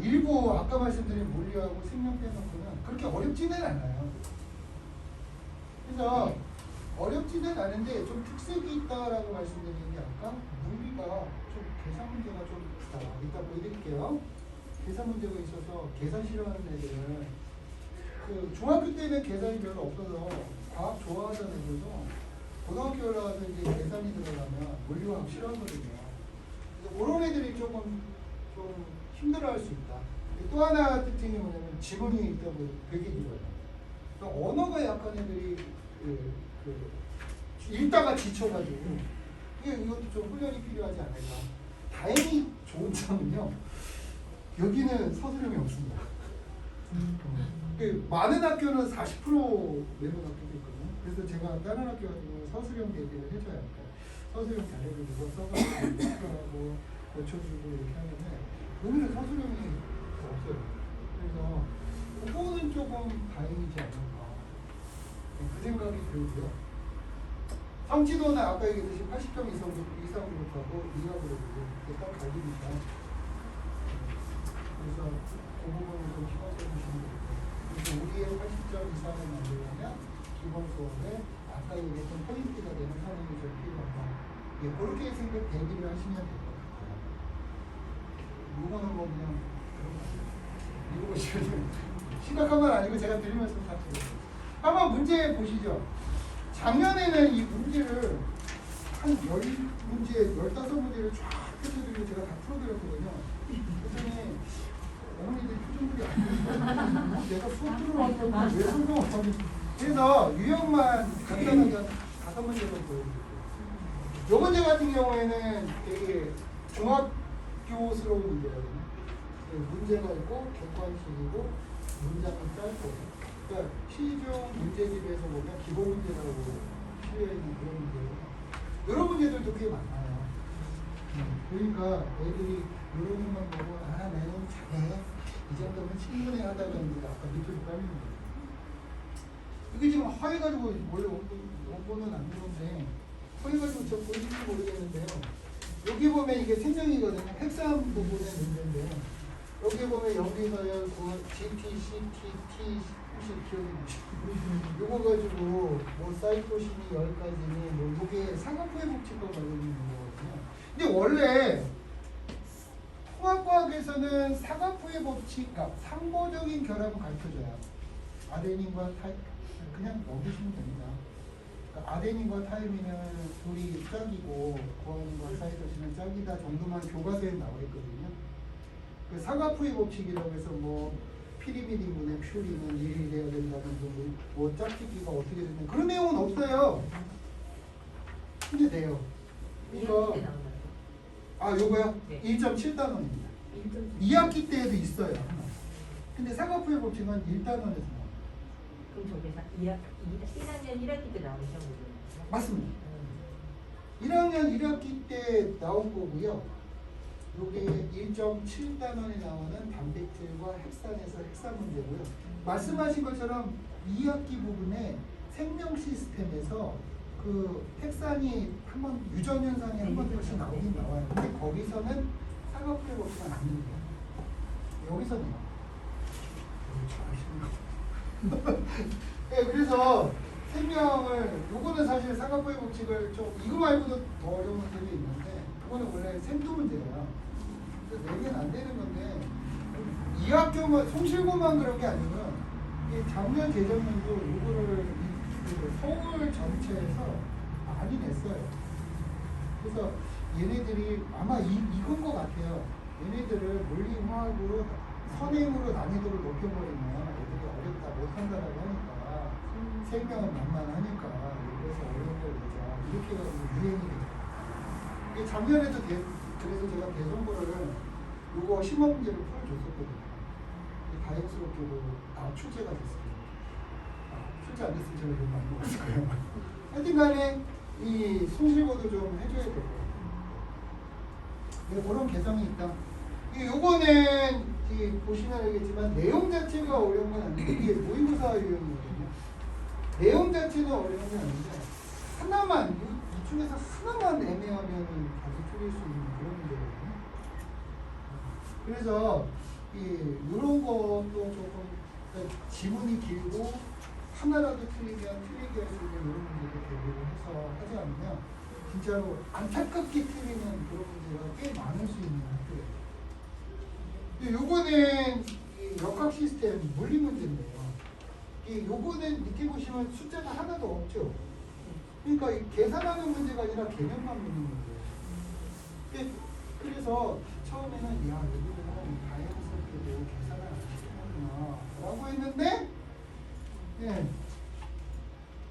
일부 아까 말씀드린 물리하고 생명 빼놓고는 그렇게 어렵지는 않아요. 그래서 어렵지는 않은데 좀 특색이 있다라고 말씀드린 게 아까 물리가 좀 계산 문제가 좀 있다. 이따 보여드릴게요. 계산 문제가 있어서 계산 싫어하는 애들은 중학교 때는 계산이 별로 없어서 과학 좋아하던 애들도 고등학교 올라가서 이제 계산이 들어가면 물리화학 싫어하거든요. 그래서 그런 애들이 좀 힘들어할 수 있다. 또 하나 특징이 뭐냐면 지문이 있다고 되게 길어요. 그러니까 언어가 약한 애들이 읽다가 지쳐가지고 이것도 좀 훈련이 필요하지 않을까. 다행히 좋은 점은요. 여기는 서술형이 없습니다. 많은 학교는 40% 내는 학교도 있거든요. 그래서 제가 다른 학교 같은 경우는 서술형 대비를 해줘야 합니다. 서술형 잘해주고 써가지고 하고 고쳐주고 이렇게 하는데 여기는 서술형이 없어요. 그래서 그거는 조금 다행이지 않을까. 그 생각이 들고요. 성취도는 아까 얘기했듯이 80점 이상으로 가고 이하로 딱 갈리니까 그래서 그 부분을 좀 신경 써주시면 되겠고 그래서 우리의 80점 이상을 만들려면 기본 수업에 아까 얘기했던 포인트가 되는 하는 게 좀 필요하다. 그렇게 대비를 하시면 될 것 같아요. 이거는 뭐 그냥 이거 보시면 심각한 건 아니고 제가 드린 말씀 다 드렸어요. 한번 문제 보시죠. 작년에는 이 문제를 한 10문제, 15문제를 쫙 펼쳐드리고 제가 다 풀어드렸거든요. 그랬더니 어머니들이 표정들이 안 보이고 내가 수업 들어왔는데 왜 설명을 하니 그래서 유형만 간단하게 한 5문제 정도 보여드릴게요. 이 문제 같은 경우에는 되게 중학교스러운 문제거든요. 문제가 있고 객관식이고 문장이 짧고 그러니까 시중 문제집에서 보면 기본 문제라고 실려있는 그런 문제예요. 이런 문제들도 꽤 많아요. 그러니까 애들이 이런 것만 보고 내는 잘해 이 정도면 충분히 하다가 이제 아까 밑으로 깔리는 거예요. 이게 지금 허해가지고 원래 원본은 안 되는데 허해가지고 저 보실지 모르겠는데요. 여기 보면 이게 생명이거든요. 핵산 부분의 문제인데요. 여기 보면 여기서요, GT, CT, T, 혹시 기억이 나시죠? 요거 가지고 뭐 사이토신이 10가지니 뭐 요게 상업부의 법칙과 관련이 있는 거거든요. 근데 원래 통합과학에서는 상업부의 법칙, 그러니까 상보적인 결합을 가르쳐줘요. 아데닌과 타임, 그냥 넘기시면 됩니다. 그러니까 아데닌과 타임이는 둘이 짝이고 구아닌과 사이토신은 짝이다 정도만 교과서에 나와 있거든요. 그 상하프의 법칙이라고 해서 뭐 피리미딘분의 퓨리는 1이 돼야 된다는 뭐 짝짓기가 어떻게 되는 그런 내용은 없어요. 근데 돼요. 이거 요거요? 네. 1.7단원입니다. 2학기 때에도 있어요. 근데 상하프의 법칙은 1단원에서 나와요. 그럼 저기서 1학년 1학기 때 나오는 시험이죠? 맞습니다. 1학년 1학기 때 나온 거고요. 요게 1.7단원에 나오는 단백질과 핵산에서 핵산 문제고요. 말씀하신 것처럼 2학기 부분에 생명 시스템에서 그 핵산이 한번 유전 현상이 한 번씩 나오긴 나와요. 근데 거기서는 상업회 법칙은 아닙니다. 여기서는 네, 그래서 생명을 요거는 사실 상업회 법칙을 좀 이거 말고도 더 어려운 문제도 있는데 그거는 원래 생도 문제예요. 내면 안 되는 건데 이 학교만 송실고만 그런 게 아니고요. 작년 재정년도 이거를 서울 전체에서 많이 냈어요. 그래서 얘네들이 아마 이건 것 같아요. 얘네들을 물리화학으로 선행으로 난이도를 높여버리면 애들이 어렵다 못한다라고 하니까 생명은 만만하니까 그래서 어려운 걸 내자 이렇게 해가지고 유행이 돼요. 이게 작년에도 그래서 제가 대선거를 요거 심화 문제를 풀어줬었거든요. 다행스럽게도 출제가 됐어요. 출제 안 됐으면 제가 욕 많이 먹었을 거예요. 하여튼 간에 이 송실고도 좀 해줘야 되고 그런 개성이 있다. 요거는 보시면 알겠지만 내용 자체가 어려운 건 아닌데 이게 모의고사 유형이거든요. 내용 자체는 어려운 게 아닌데 하나만 이 중에서 하나만 애매하면 다시 틀릴 수 있는 그런 문제거든요. 그래서 이런 것도 조금 지문이 길고 하나라도 틀리게 할 수 있는 이런 문제도 대비를 해서 하지 않으면 진짜로 안타깝게 틀리는 그런 문제가 꽤 많을 수 있는 학교예요. 요거는 역학 시스템 물리 문제인데요. 요거는 이렇게 보시면 숫자가 하나도 없죠. 그러니까 계산하는 문제가 아니라 개념만 묻는 문제예요. 그래서 처음에는 여기는 다양스럽게도 계산을 안 시키는구나 라고 했는데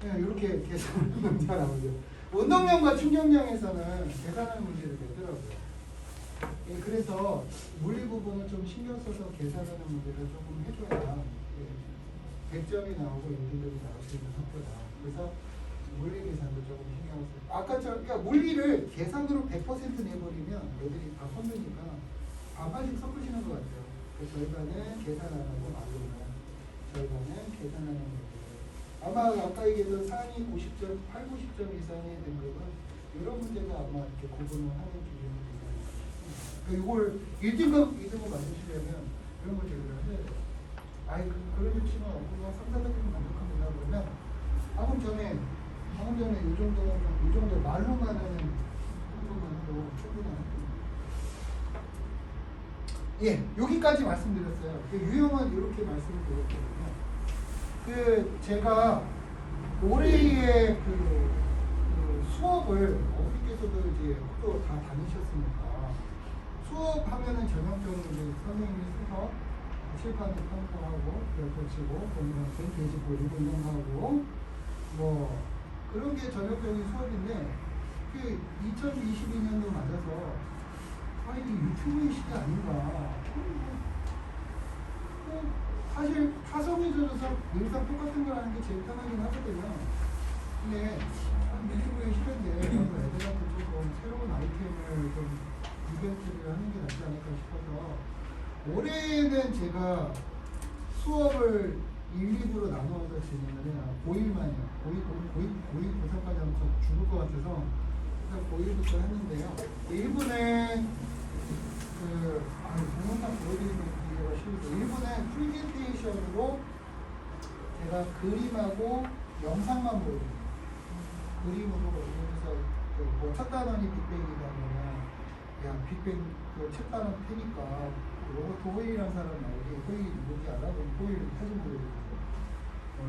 이렇게 계산하는 문제가 나오죠. 운동량과 충격량에서는 계산하는 문제를 내더라고요. 그래서 물리 부분을 좀 신경 써서 계산하는 문제를 조금 해줘야 100점이 나오고 1등급이 나올 수 있는 학교다. 그래서 물리 계산도 조금 신경 써요. 아까처럼 그러니까 물리를 계산으로 100% 내버리면 애들이 다 손드니까 반반씩 섞으시는 것 같아요. 절반은 계산하는 거 말로는 절반은 계산하는 거. 아마 아까 얘기했던 상위 90점, 8, 90점 이상의 등급은 이런 문제가 아마 이렇게 구분을 하는 기준이 되지 않을까. 그러니까 이걸 1등급, 2등급 만드시려면 이런 문제를 해야 돼요. 그런 조치는 없고 3, 4등급 만족합니다. 그러면 방금 전에 이 정도 말로만 하는 부분만으로 충분한 학교입니다. 여기까지 말씀드렸어요. 유형은 이렇게 말씀을 드렸거든요. 제가 올해의 수업을 어머니께서도 이제 학교 다 다니셨으니까 수업하면은 전형적으로 이제 선생님이 서서 칠판을 평가하고 펼치고 공부학생 게시판 보리고 인용하고 뭐 그런 게 전형적인 수업인데 2022년도 맞아서 유튜브의 시대 아닌가 사실 화성에 젖어서 늘상 똑같은 걸 하는 게 제일 편하긴 하거든요. 근데 밀리부의 실현데 애들한테 조금 새로운 아이템을 좀 이벤트를 하는 게 낫지 않을까 싶어서 올해는 제가 수업을 1, 2부로 나누어서 진행을 해요. 고1만이요. 고2, 고3까지 하면 좀 죽을 것 같아서 일단 고1부터 했는데요. 1부는 동영상 보여드리는 기회가 싫은데 1부는 프레젠테이션으로 제가 그림하고 영상만 보여드려요. 그림으로 그래서 뭐 첫 단원이 빅뱅이다거나 야 빅뱅 첫 단원 패니까 로버트 호일이라는 사람 나오지 호일 누군지 알아? 그럼 호일 사진 보여주고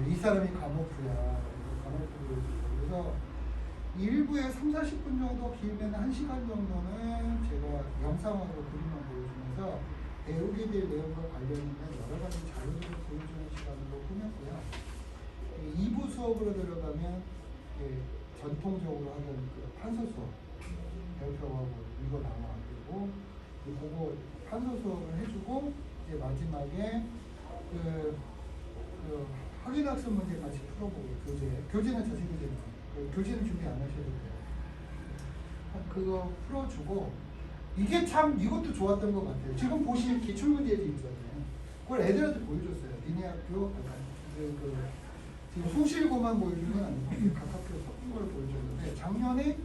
이 사람이 감옥부야 감옥부 보여주고 그래서 1부에 3, 40분 정도 길면 1시간 정도는 제가 영상으로 그림만 보여주면서 배우게 될 내용과 관련 있는 여러 가지 자료들을 보여주는 시간으로 꾸몄고요. 2부 수업으로 들어가면 전통적으로 하던 그 판서 수업 발표하고 이거 나와 그리고 그거 판서 수업을 해주고 이제 마지막에 그 확인학습 문제 같이 풀어보고 교재는 자세 교재는 교재는 준비 안 하셔도 돼요. 그거 풀어주고 이게 참 이것도 좋았던 것 같아요. 지금 보실 기출문제집 있잖아요. 그걸 애들한테 보여줬어요. 니네 학교 지금 송실고만 보여주는 건 아니고 각 학교 섞은 걸 보여줬는데 작년에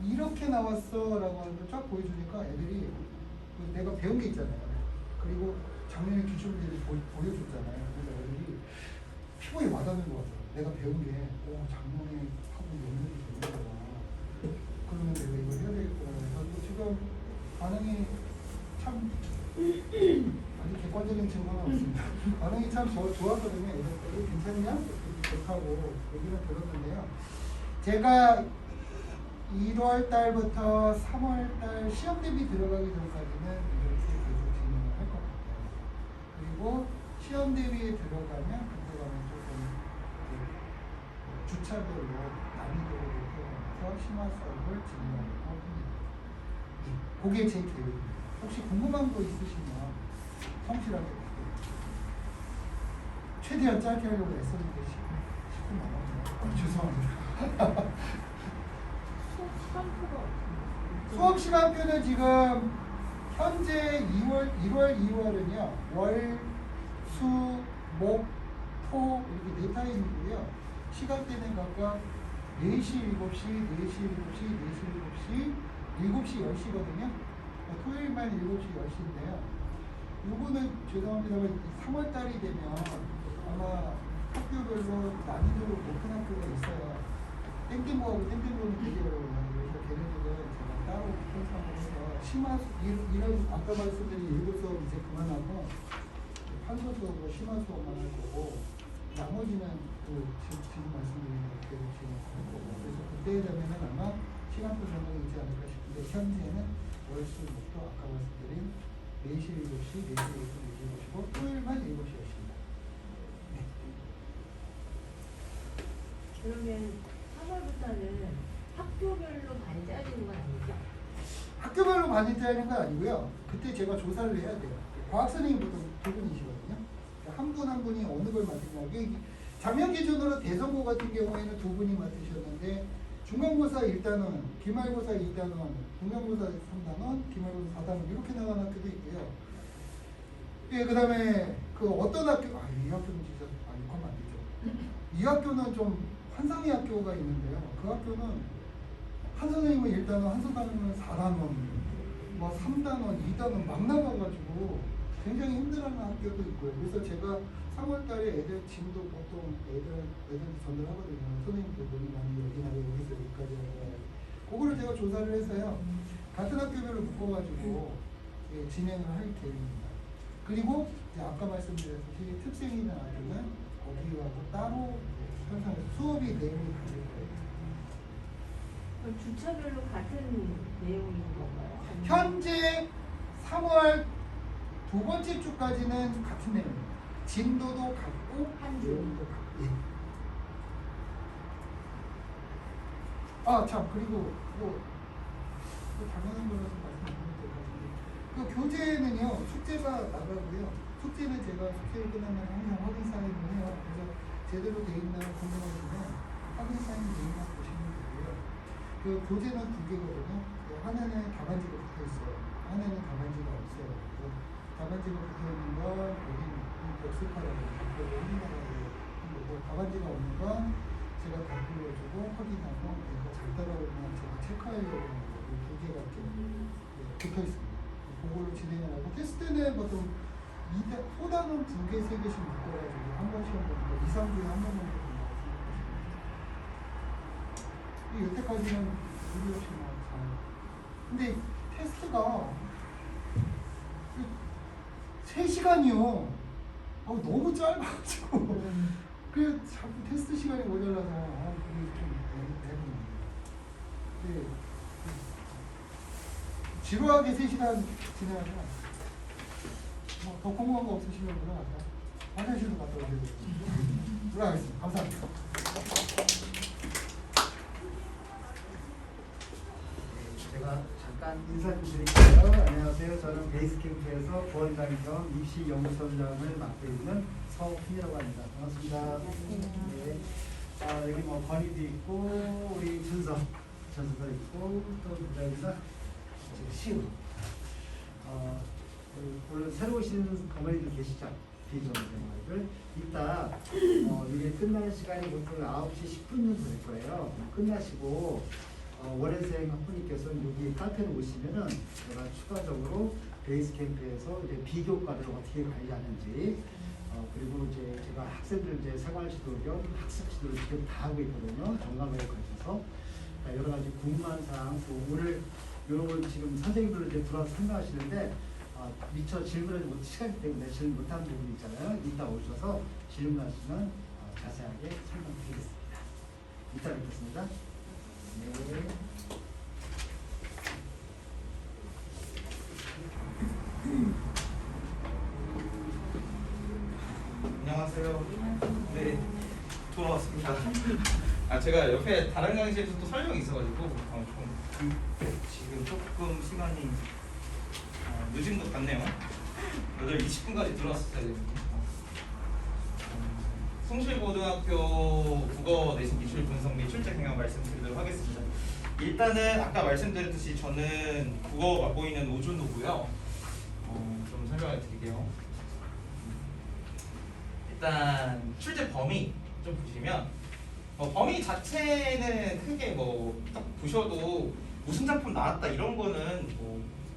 이렇게 나왔어 라고 하는 걸 쫙 보여주니까 애들이 내가 배운 게 있잖아요. 그리고 작년에 기출문제를 보여줬잖아요. 그래서 애들이 피부에 와닿는 것 같아요. 내가 배운 게 작년에 하고 연습이 되는구나. 그러면 내가 이걸 해야 되겠구나. 그래서 지금 반응이 참 아주 객관적인 증거는 없습니다. 반응이 참 좋았거든요. 애들 괜찮냐? 좋다고 얘기는 들었는데요. 제가 1월 달부터 3월 달 시험 대비 들어가기 전까지는 이렇게 계속 진행을 할 것 같아요. 그리고 시험 대비에 들어가면 그때 가면 조금 주차별로 난이도를 높여가면서 심화 수업을 진행하려고 합니다. 그게 제 계획입니다. 혹시 궁금한 거 있으시면 성실하게 최대한 짧게 하려고 애썼는데 10분 남았네요. 죄송합니다. 수업 시간표는 지금 현재 1월, 2월은요 월, 수, 목, 토 이렇게 네 타임이고요. 시간대는 각각 4시, 7시, 4시, 7시, 4시, 7시, 7시, 10시거든요. 토요일만 7시, 10시인데요. 요거는 죄송합니다만 3월달이 되면 아마 학교별로 난이도를 높은 학교가 있어요. 땡땡부하고 땡땡부는 되게 어려워요. 그래서 걔네들은 제가 따로 편성을 해서 이런 아까 말씀드린 일부 수업 이제 그만하고 판서 수업으로 심화 수업만 할 거고 나머지는 지금 말씀드린 것 계속 진행할 거고 그래서 그때 되면은 아마 시간표 변동이 있지 않을까 싶은데 현재는 월수 목토 아까 말씀드린 4시 7시, 4시 7시 토요일만 7시였습니다. 네. 그러면 3월부터는 학교별로 반이 짜지는 건 아니죠? 학교별로 반이 짜는 건 아니고요. 그때 제가 조사를 해야 돼요. 과학 선생님 보통 두 분이시거든요. 한 분 한 분이 어느 걸 맡으냐고. 작년 기준으로 대성고 같은 경우에는 두 분이 맡으셨는데 중간고사 1단원, 기말고사 2단원, 중간고사 3단원, 기말고사 4단원 이렇게 나가는 학교도 있고요. 예, 그 다음에 어떤 학교, 이 학교는 진짜 욕하면 안 되죠. 이 학교는 좀 환상의 학교가 있는데요. 그 학교는 한 선생님은 1단원, 한 선생님은 4단원, 뭐 3단원, 2단원 막 나가가지고 굉장히 힘들어하는 학교도 있고요. 그래서 제가 3월달에 애들 짐도 보통 애들 전달 하거든요. 선생님들 돈이 많이 여기서 여기까지 하고 그거를 제가 조사를 해서요. 같은 학교별로 묶어가지고 진행을 할 계획입니다. 그리고 이제 아까 말씀드렸듯이 특생이나 아주는 거기하고 따로 편성해서 수업이 내용이 다를 거예요. 그럼 주차별로 같은 내용인 건가요? 현재 3월 두 번째 주까지는 같은 내용입니다. 진도도 같고 한 주. 내용도 같고. 예. 아, 참 그리고 당연한 거라서 말씀드리면 될 것 같은데 그 교재는요 숙제가 나가고요. 숙제는 제가 숙제를 끝나면 항상 확인 사인을 해요. 그래서 제대로 돼 있나 궁금하시면 확인 사인 돼 있나 보시면 되고요. 그 교재는 두 개거든요. 하나는 답안지가 붙어 있어요. 하나는 답안지가 없어요. 그 답안지가 붙어 있는 건 여기 복습하라고 확인하라고 한 거고, 답안지가 없는 건 제가 다 불러주고 확인하고 내가 잘 따라오면 제가 체크하려고 하는 거고, 두 개가 이렇게 붙어 있습니다. 그걸로 진행을 하고, 테스트는 보통 호당은 2개, 3개씩 묶어가지고 한 번 시험 보니까 2, 3주에 한 번 정도 된다고 생각하시면 돼요. 여태까지는 우리 없이 뭐 잘. 근데 테스트가 3시간이요. 너무 짧아가지고 그 자꾸 테스트 시간이 모자라서 그게 좀 애매해요. 네. 지루하게 3시간 지나면 더 궁금한 거 없으시면 올라가세요. 화장실도 갔다 오세요. 올라가겠습니다. 감사합니다. 제가 잠깐 인사 좀 드릴게요. 안녕하세요. 저는 베이스캠프에서 부원장 겸 입시 연구소장을 맡고 있는 서훈이라고 합니다. 반갑습니다. 네. 여기 뭐 건희도 있고 우리 준서도 있고 또 누구입니다. 시우. 물론 새로 오시는 어머니들 계시죠? 비전생활들 이따 이게 끝나는 시간이 보통 9시 10분 정도 될 거예요. 끝나시고 월회생 학부님께서는 여기 카페에 오시면은 제가 추가적으로 베이스 캠프에서 이제 비교과를 어떻게 관리하는지 그리고 이제 제가 학생들 이제 생활지도 겸 학습 지도를 지금 다 하고 있거든요. 정감회에 걸쳐서 여러 가지 궁금한 사항 또 오늘 이런 걸 지금 선생님들 이제 들어와서 설명하시는데 미처 질문을 못 시간 때문에 질문 못하는 부분이 있잖아요. 이따 오셔서 질문하시면 자세하게 설명드리겠습니다. 이따 뵙겠습니다. 네. 안녕하세요. 네, 돌아왔습니다. 제가 옆에 다른 강의실에서 또 설명이 있어가지고 지금 조금 시간이 늦은 것 같네요. 8시 20분까지 들어왔어야 되는데. 숭실고등학교 국어 내신 기출 분석 및 출제 경향 말씀드리도록 하겠습니다. 일단은 아까 말씀드렸듯이 저는 국어 맡고 있는 오준호고요. 좀 설명을 드릴게요. 일단 출제 범위 좀 보시면 범위 자체는 크게 딱 보셔도 무슨 작품 나왔다 이런 거는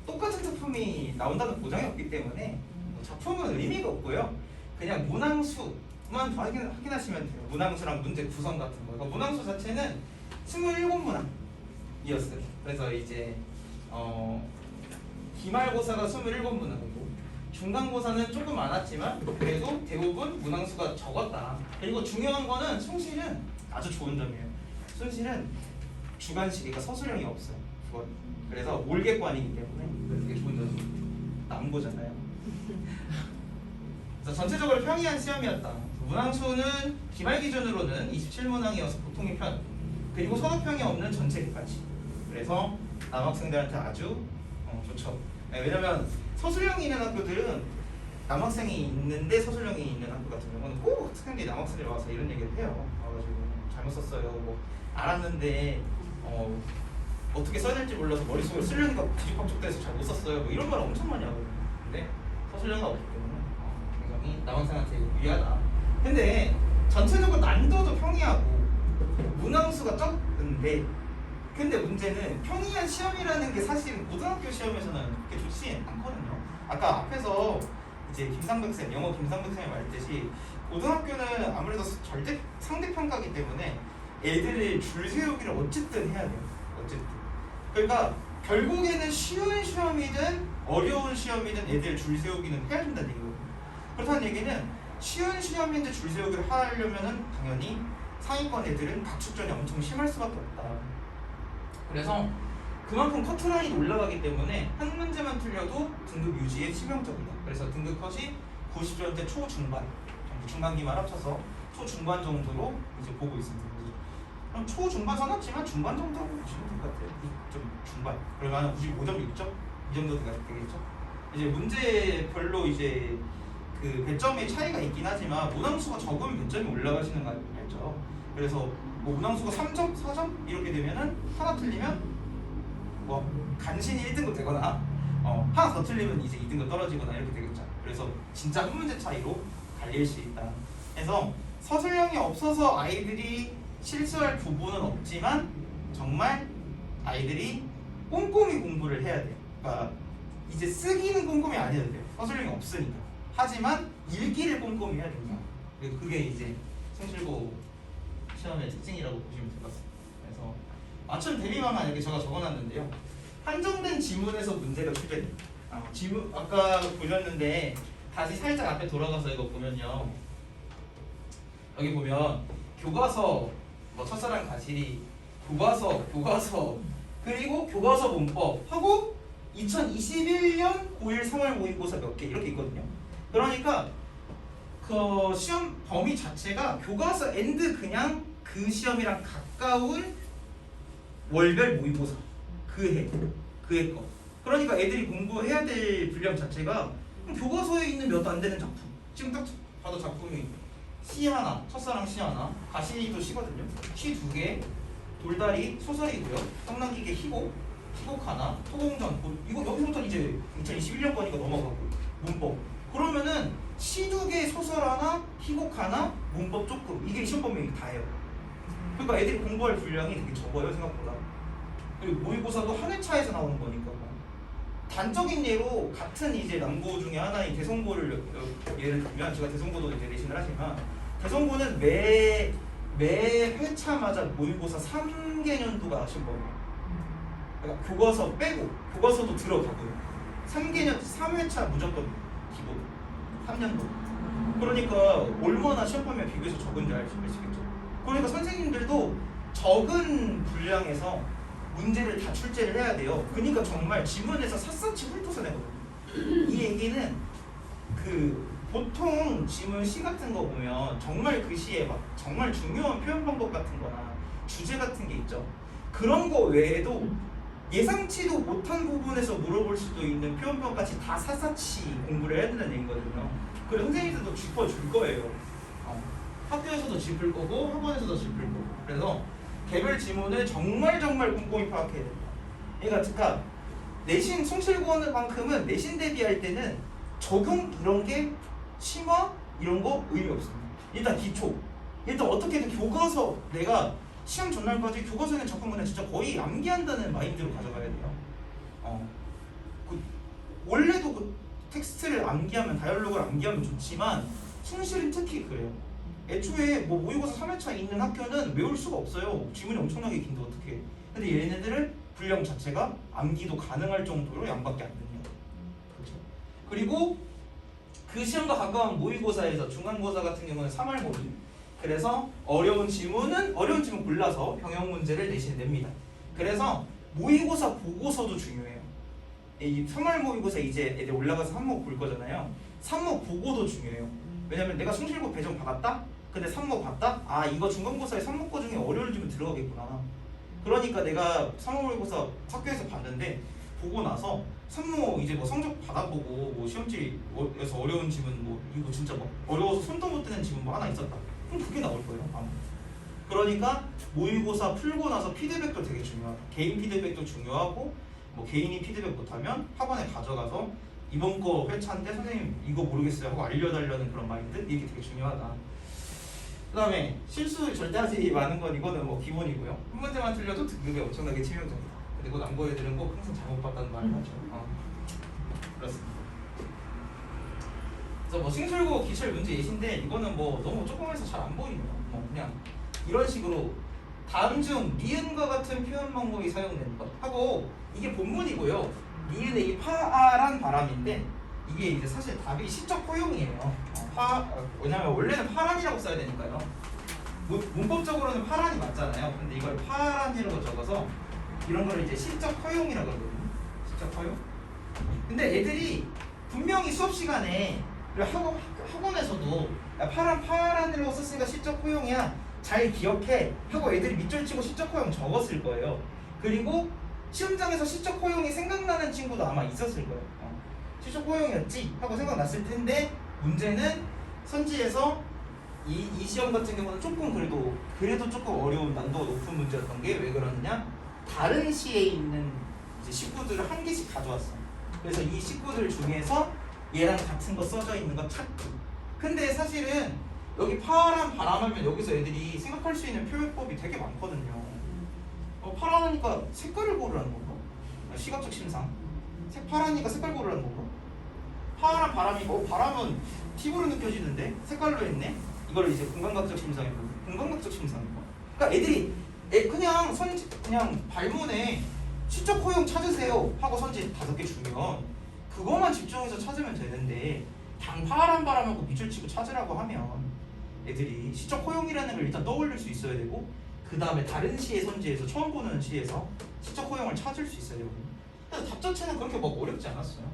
똑같은 작품이 나온다는 보장이 없기 때문에 작품은 의미가 없고요. 그냥 문항수만 확인하시면 돼요. 문항수랑 문제 구성 같은 거. 그러니까 문항수 자체는 27문항이었어요. 그래서 이제 기말고사가 27문항이고 중간고사는 조금 많았지만 그래도 대부분 문항수가 적었다. 그리고 중요한 거는 숭실은 아주 좋은 점이에요. 숭실은 주관식이가 서술형이 없어요. 그래서 몰개관이기 때문에 되게 좋은 점이에요. 안 보잖아요. 그래서 전체적으로 평이한 시험이었다. 문항수는 기말 기준으로는 27문항이어서 보통의 편, 그리고 선호평이 없는 전체까지. 그래서 남학생들한테 아주 좋죠. 왜냐면 서술형이 있는 학교들은 남학생이 있는데 서술형이 있는 학교 같은 경우는 꼭 학생들이 남학생들이 와서 이런 얘기를 해요. 와가지고 잘못 썼어요. 뭐 알았는데 어떻게 써야 될지 몰라서 머릿속에 쓰려니까 뒤죽박죽돼서 잘 못 썼어요. 뭐 이런 말 엄청 많이 하거든요. 근데 서술형이 없기 때문에 굉장히 남학생한테 유리하다. 근데 전체적으로 난이도도 평이하고 문항수가 적은데 근데 문제는 평이한 시험이라는 게 사실 고등학교 시험에서는 그렇게 좋지 않거든요. 아까 앞에서 이제 김상백 쌤, 영어 김상백 쌤이 말했듯이 고등학교는 아무래도 절대 상대평가기 때문에 애들을 줄 세우기를 어쨌든 해야 돼요. 어쨌든. 그러니까 결국에는 쉬운 시험이든 어려운 시험이든 애들 줄 세우기는 해야 된다는 얘기거든요. 그렇다는 얘기는 쉬운 시험인데 줄 세우기를 하려면은 당연히 상위권 애들은 각축전이 엄청 심할 수밖에 없다. 그래서 그만큼 커트라인이 올라가기 때문에 한 문제만 틀려도 등급 유지에 치명적이다. 그래서 등급 컷이 90점대 초중반, 중반기만 합쳐서 초중반 정도로 이제 보고 있습니다. 그럼 초중반 써놨지만 중반 정도로 보시면 될 것 같아요. 좀 중반. 그러면 95점 6점 이 정도 되겠죠. 이제 문제별로 이제 그 배점의 차이가 있긴 하지만 문항수가 적으면 배점이 올라가시는 거 알죠? 그래서 뭐 문항수가 3점, 4점 이렇게 되면은 하나 틀리면 뭐 간신히 1등급 되거나 하나 더 틀리면 이제 2등급 떨어지거나 이렇게 되겠죠. 그래서 진짜 한 문제 차이로 갈릴 수 있다. 그래서 서술형이 없어서 아이들이 실수할 부분은 없지만 정말 아이들이 꼼꼼히 공부를 해야 돼요. 그러니까 이제 쓰기는 꼼꼼히 안 해도 돼요. 서술형이 없으니까. 하지만 읽기를 꼼꼼히 해야 된다. 그게 이제 성실고 시험의 특징이라고 보시면 될 것 같습니다. 그래서 맞춤 대비만만 이렇게 제가 적어놨는데요. 한정된 지문에서 문제가 출제됩니다. 지문 아까 보셨는데 다시 살짝 앞에 돌아가서 이거 보면요. 여기 보면 교과서 뭐 첫사랑 가시리 교과서 그리고 교과서 문법 하고 2021년 고1 3월 모의고사 몇 개 이렇게 있거든요. 그러니까 그 시험 범위 자체가 교과서 앤드 그냥 그 시험이랑 가까운 월별 모의고사 그해 거. 그러니까 애들이 공부해야 될 분량 자체가 교과서에 있는 몇 안 되는 작품. 지금 딱 봐도 작품이 시 하나, 첫사랑 시 하나, 가시도 시거든요. 시 2개, 돌다리 소설이고요. 성난기계 희곡 하나, 토공전. 이거 여기서부터 이제 2021년 거니까 넘어가고 문법. 그러면은 시 2개, 소설 하나, 희곡 하나, 문법 조금. 이게 시험 범위 다예요. 그러니까 애들이 공부할 분량이 되게 적어요 생각보다. 그리고 모의고사도 한 회차에서 나오는 거니까. 단적인 예로 같은 이제 난고 중에 하나인 대성고를 예를 들면 제가 대성고도 이제 내신을 하지만 대성고는 매 회차마다 모의고사 3개년도가 시험범위예요. 그러니까 교과서 빼고 교과서도 들어가고요. 3회차 무조건 기본 3년도. 그러니까 얼마나 시험범위가 비교해서 적은지 아시겠죠. 그러니까 선생님들도 적은 분량에서 문제를 다 출제를 해야 돼요. 그러니까 정말 지문에서 샅샅이 훑어서 내거든요. 이 얘기는 그 보통 지문 시 같은 거 보면 정말 그 시에 막 정말 중요한 표현 방법 같은 거나 주제 같은 게 있죠. 그런 거 외에도 예상치도 못한 부분에서 물어볼 수도 있는 표현 방법까지 다 샅샅이 공부를 해야 된다는 얘기거든요. 그래서 선생님들도 짚어줄 거예요. 학교에서도 짚을 거고 학원에서도 짚을 거고. 그래서 개별 지문을 정말 꼼꼼히 파악해야 된다. 그러니까 내신 성실고만큼은 내신 대비할 때는 적용 이런 게 심화 이런 거 의미 없습니다. 일단 기초. 일단 어떻게든 교과서 내가 시험 전날까지 교과서에 있는 작품문을 진짜 거의 암기한다는 마인드로 가져가야 돼요. 원래도 그 텍스트를 암기하면 다이얼로그를 암기하면 좋지만 성실은 특히 그래요. 애초에 뭐 모의고사 3회차 있는 학교는 외울 수가 없어요. 지문이 엄청나게 긴데 어떻게. 근데 얘네들은 분량 자체가 암기도 가능할 정도로 양밖에 안 됩니다. 그렇죠. 그리고 그 시험과 가까운 모의고사에서 중간고사 같은 경우는 3월 모의. 그래서 어려운 지문 골라서 병영 문제를 내신냅니다. 그래서 모의고사 보고서도 중요해요. 이 3월 모의고사 이제 애들 올라가서 3목 볼 거잖아요. 3목 보고도 중요해요. 왜냐면 내가 성실고 배정 받았다? 근데 3목 봤다? 아 이거 중간고사에 3목고 중에 어려운 지문 들어가겠구나. 그러니까 내가 3월 모의고사 학교에서 봤는데 보고 나서 3목 이제 뭐 성적 받아보고 뭐 시험지에서 어려운 지문 뭐 이거 진짜 뭐 어려워서 손도 못 대는 지문 뭐 하나 있었다. 그럼 그게 나올 거예요. 아마. 그러니까 모의고사 풀고 나서 피드백도 되게 중요하다. 개인 피드백도 중요하고 뭐 개인이 피드백 못하면 학원에 가져가서 이번 거 회차인데 선생님 이거 모르겠어요 하고 알려달라는 그런 마인드 이게 되게 중요하다. 그 다음에 실수 절대 하지 많은 건 이거는 뭐 기본이고요. 한 문제만 틀려도 등급이 엄청나게 치명적이다. 그리고 남고 애들은 꼭 항상 잘못 봤다는 말을 하죠. 그렇습니다. 그래서 뭐 싱술고 기출 문제 예시인데 이거는 뭐 너무 조그매서 잘 안 보이네요. 뭐 그냥 이런 식으로 다음 중 니은과 같은 표현 방법이 사용되는 것 하고 이게 본문이고요. 니은의 이 파란 바람인데 이게 이제 사실 답이 시적 포용이에요. 왜냐면 원래는 파란이라고 써야 되니까요. 문법적으로는 파란이 맞잖아요. 근데 이걸 파란이라고 적어서 이런 걸 이제 시적 허용이라고 하거든요. 시적 허용. 근데 애들이 분명히 수업 시간에 학원에서도 야, 파란이라고 썼으니까 시적 허용이야. 잘 기억해 하고 애들이 밑줄 치고 시적 허용 적었을 거예요. 그리고 시험장에서 시적 허용이 생각나는 친구도 아마 있었을 거예요. 시적 허용이었지 하고 생각났을 텐데 문제는 선지에서 이 시험 같은 경우는 조금 그래도 조금 어려운 난도가 높은 문제였던 게 왜 그러느냐? 다른 시에 있는 이제 식구들을 한 개씩 가져왔어. 그래서 이 식구들 중에서 얘랑 같은 거 써져 있는 거 찾기. 근데 사실은 여기 파란 바람하면 여기서 애들이 생각할 수 있는 표현법이 되게 많거든요. 파란하니까 색깔을 고르라는 건가? 시각적 심상. 파란이니까 색깔 고르라는 건가? 파란 바람이고 바람은 피부로 느껴지는데 색깔로 했네. 이걸 이제 공간각적 심상이고 공간각적 심상이고. 그러니까 애들이 그냥 발문에 시적 호용 찾으세요 하고 선지 5개 주면 그것만 집중해서 찾으면 되는데 파란 바람하고 밑줄 치고 찾으라고 하면 애들이 시적 호용이라는 걸 일단 떠올릴 수 있어야 되고 그 다음에 다른 시의 선지에서 처음 보는 시에서 시적 호용을 찾을 수 있어야 되거든요. 근데 답 자체는 그렇게 막 어렵지 않았어요.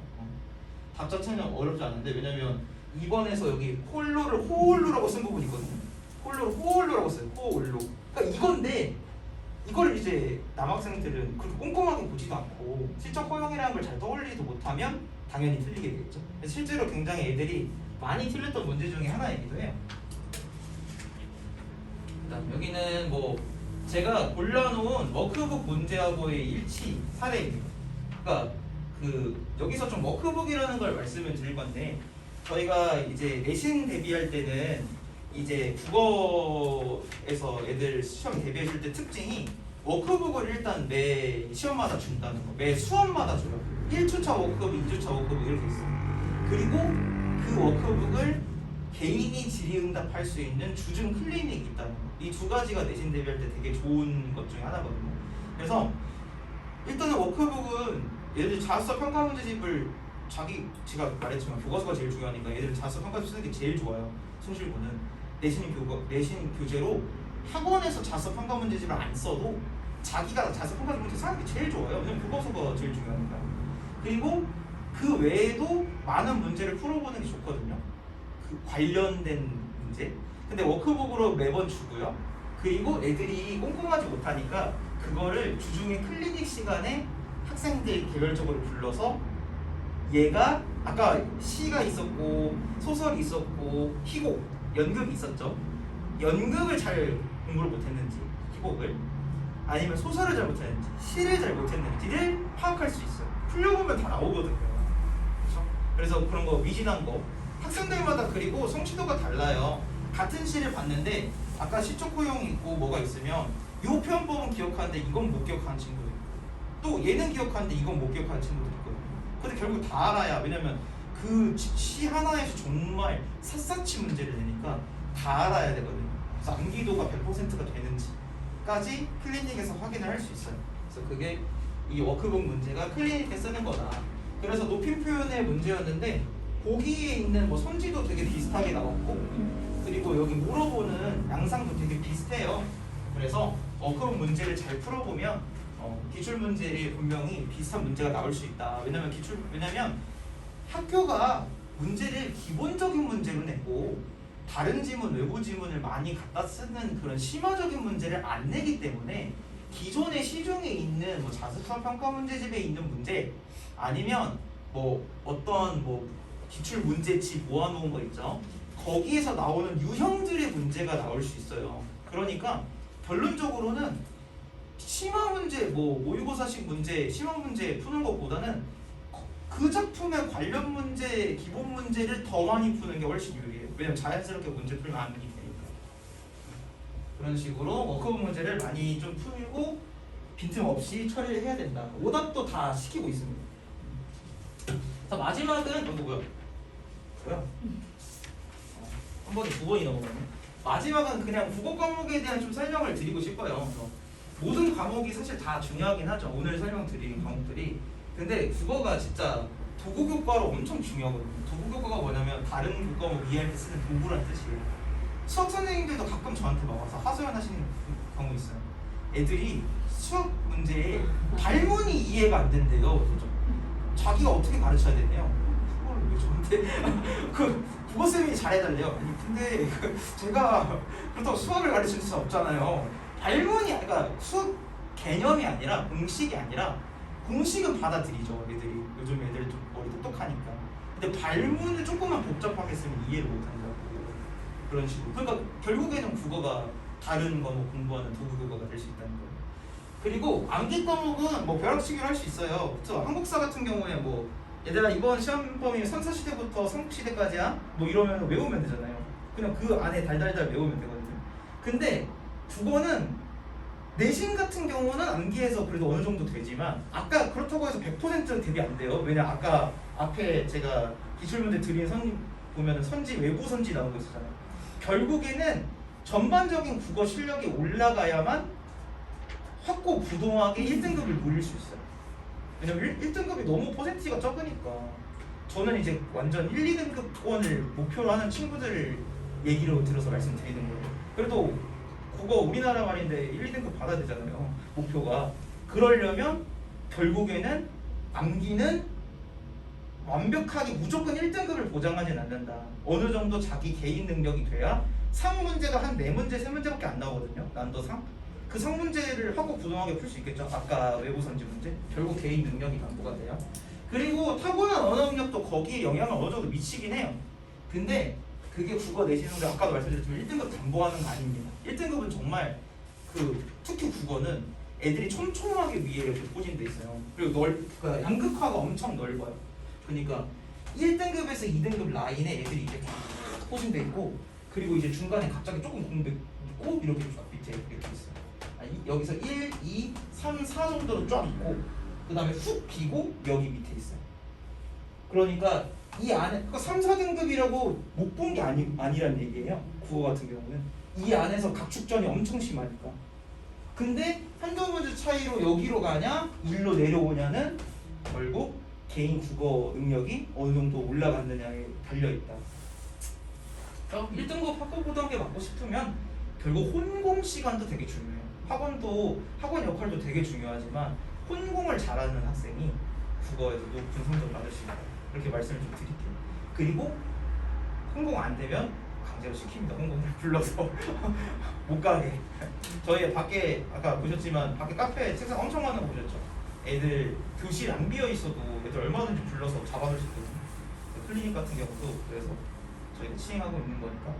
답 자체는 어렵지 않은데 왜냐면 2번에서 여기 홀로를 호올로라고 쓴 부분이 있거든요. 홀로를 호올로라고 써요. 호올로. 그러니까 이건데 이걸 이제 남학생들은 그렇게 꼼꼼하게 보지도 않고 시적 호용이라는 걸 잘 떠올리지도 못하면 당연히 틀리게 되겠죠. 그래서 실제로 굉장히 애들이 많이 틀렸던 문제 중에 하나이기도 해요. 그다음 여기는 뭐 제가 골라놓은 워크북 문제하고의 일치 사례입니다. 그러니까 여기서 좀 워크북이라는 걸 말씀을 드릴 건데 저희가 이제 내신 대비할 때는 이제 국어에서 애들 시험 대비하실 때 특징이 워크북을 일단 매 시험마다 준다는 거. 매 수업마다 줘요. 1주차 워크북, 2주차 워크북 이렇게 있어요. 그리고 그 워크북을 개인이 질의응답할 수 있는 주중 클리닉이 있다는 거. 이 두 가지가 내신 대비할 때 되게 좋은 것 중에 하나거든요. 그래서 일단은 워크북은 얘들 자습 평가 문제집을 제가 말했지만 교과서가 제일 중요하니까 얘들은 자습 평가집 쓰는 게 제일 좋아요. 송실부는 내신 교재로 학원에서 자습 평가 문제집을 안 써도 자기가 자습 평가 문제 쓰는 게 제일 좋아요. 왜냐면 교과서가 제일 중요하니까. 그리고 그 외에도 많은 문제를 풀어보는 게 좋거든요. 그 관련된 문제. 근데 워크북으로 매번 주고요. 그리고 애들이 꼼꼼하지 못하니까 그거를 주중에 클리닉 시간에 학생들 개별적으로 불러서 얘가 아까 시가 있었고 소설이 있었고 희곡, 연극이 있었죠. 연극을 잘 공부를 못했는지 희곡을 아니면 소설을 잘 못했는지 시를 잘 못했는지를 파악할 수 있어요. 풀려보면 다 나오거든요. 그렇죠? 그래서 그런 거 위진한 거 학생들마다 그리고 성취도가 달라요. 같은 시를 봤는데 아까 시적 호용이 있고 뭐가 있으면 이 표현법은 기억하는데 이건 못 기억하는 친구들 있고 또 얘는 기억하는데 이건 못 기억하는 친구들 있거든요. 근데 결국 다 알아야 왜냐면 그 시 하나에서 정말 샅샅이 문제를 내니까 다 알아야 되거든요. 그래서 암기도가 100%가 되는지까지 클리닉에서 확인을 할 수 있어요. 그래서 그게 이 워크북 문제가 클리닉에 쓰는 거다. 그래서 높임 표현의 문제였는데 보기에 있는 뭐 선지도 되게 비슷하게 나왔고 그리고 여기 물어보는 양상도 되게 비슷해요. 그래서 워크북 문제를 잘 풀어보면 기출 문제에 분명히 비슷한 문제가 나올 수 있다. 왜냐면 학교가 문제를 기본적인 문제로 내고 다른 지문, 외부 지문을 많이 갖다 쓰는 그런 심화적인 문제를 안 내기 때문에 기존의 시중에 있는 뭐 자습성 평가 문제집에 있는 문제 아니면 뭐 어떤 뭐 기출 문제집 모아놓은 거 있죠. 거기에서 나오는 유형들의 문제가 나올 수 있어요. 그러니까 결론적으로는 심화 문제, 뭐 모의고사식 문제, 심화 문제 푸는 것보다는 그 작품의 관련 문제, 기본 문제를 더 많이 푸는 게 훨씬 유리해요. 왜냐면 자연스럽게 문제 풀면 안 되니까. 그런 식으로 워크북 문제를 많이 좀 풀고 빈틈없이 처리를 해야 된다. 오답도 다 시키고 있습니다. 자, 마지막은 뭐야? 한 번에 2번이 넘어가네. 마지막은 그냥 국어 과목에 대한 좀 설명을 드리고 싶어요. 모든 과목이 사실 다 중요하긴 하죠. 오늘 설명드린 과목들이. 근데 국어가 진짜 도구교과로 엄청 중요하거든요. 도구교과가 뭐냐면 다른 교과목 이해할 때 쓰는 도구란 뜻이에요. 수학 선생님들도 가끔 저한테 와서 하소연하시는 경우 있어요. 애들이 수학 문제에 발문이 이해가 안 된대요. 자기가 어떻게 가르쳐야 되네요. 그걸 왜 저한테 국어쌤이 잘해달래요. 아니 근데 제가 그렇다고 수학을 가르칠 수 없잖아요. 발문이 그러니까 수학 개념이 아니라 공식이 아니라 공식은 받아들이죠. 애들이 요즘 애들 좀 머리 똑똑하니까. 근데 발문을 조금만 복잡하게 쓰면 이해를 못한다고 그런 식으로. 그러니까 결국에는 국어가 다른 과목 공부하는 도구국어가 될 수 있다는 거예요. 그리고 암기 과목은 뭐 벼락치기를 할 수 있어요. 그렇죠? 한국사 같은 경우에 뭐 얘들아 이번 시험 범위 선사시대부터 삼국시대까지야? 뭐 이러면 외우면 되잖아요. 그냥 그 안에 달달달 외우면 되거든요. 근데 국어는 내신 같은 경우는 암기해서 그래도 어느 정도 되지만 아까 그렇다고 해서 100% 대비 안 돼요. 왜냐 아까 앞에 제가 기출문제 드린 보면은 선지 외부 선지 나온 거 있었잖아요. 결국에는 전반적인 국어 실력이 올라가야만 확고부동하게 1등급을 노릴 수 있어요. 왜냐면 1등급이 너무 퍼센티지가 적으니까. 저는 이제 완전 1, 2등급권을 목표로 하는 친구들 얘기로 들어서 말씀드리는 거예요. 그래도 국어 우리나라 말인데 1, 2등급 받아야 되잖아요. 목표가. 그러려면 결국에는 암기는 완벽하게 무조건 1등급을 보장하진 않는다. 어느 정도 자기 개인 능력이 돼야 상 문제가 한 4문제, 3문제밖에 안 나오거든요. 난도상. 그 상 문제를 하고 부동하게 풀 수 있겠죠. 아까 외부 선지 문제. 결국 개인 능력이 담보가 돼요. 그리고 타고난 언어 능력도 거기에 영향을 어느 정도 미치긴 해요. 근데 그게 국어 내신인데 아까도 말씀드렸지만 1등급 담보하는 거 아닙니다. 1등급은 정말 특히 국어는 애들이 촘촘하게 위에 이렇게 포진돼 있어요. 그리고 그러니까 양극화가 엄청 넓어요. 그러니까 1등급에서 2등급 라인에 애들이 이렇게 포진돼 있고, 그리고 이제 중간에 갑자기 조금 공백 있고 이렇게 쫙 밑에 이렇게 있어요. 여기서 1, 2, 3, 4 정도로 쫙 있고 그 다음에 훅 비고 여기 밑에 있어요. 그러니까 이 안에 그러니까 3, 4등급이라고 못 본 게 아니란 얘기예요. 국어 같은 경우는 이 안에서 각축전이 엄청 심하니까. 근데 한두 문제 차이로 여기로 가냐 일로 내려오냐는 결국 개인 국어 능력이 어느 정도 올라갔느냐에 달려있다. 1등급 학급고등학교 맞고 싶으면 결국 혼공 시간도 되게 중요해요. 학원 역할도 되게 중요하지만 혼공을 잘하는 학생이 국어에서 높은 성적을 받을 수 있다. 이렇게 말씀을 좀 드릴게요. 그리고 혼공 안 되면 강제로 시킵니다. 혼공을 불러서 못 가게. 저희 밖에 아까 보셨지만 밖에 카페 책상 엄청 많은 거 보셨죠? 애들 교실 안 비어 있어도 애들 얼마든지 불러서 잡아줄 수 있거든요. 클리닉 같은 경우도 그래서 저희가 시행하고 있는 거니까.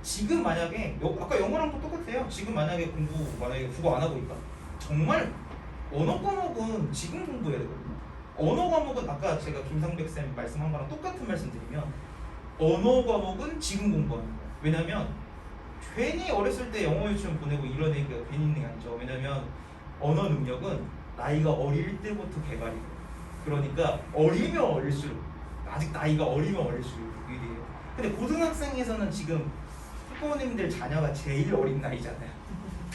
지금 만약에 아까 영어랑 또 똑같아요. 지금 만약에 국어 안 하고 있다. 정말 언어 과목은 지금 공부해야 되거든요. 언어 과목은 아까 제가 김상백 쌤 말씀한 거랑 똑같은 말씀 드리면 언어 과목은 지금 공부하는 거예요. 왜냐면 괜히 어렸을 때 영어 유치원 보내고 이런 얘기가 괜히 있는 게 아니죠. 왜냐면 언어 능력은 나이가 어릴 때부터 개발이 돼요. 그러니까 어리면 어릴수록 아직 나이가 어리면 어릴수록 유리해요. 근데 고등학생에서는 지금 부모님들 자녀가 제일 어린 나이잖아요.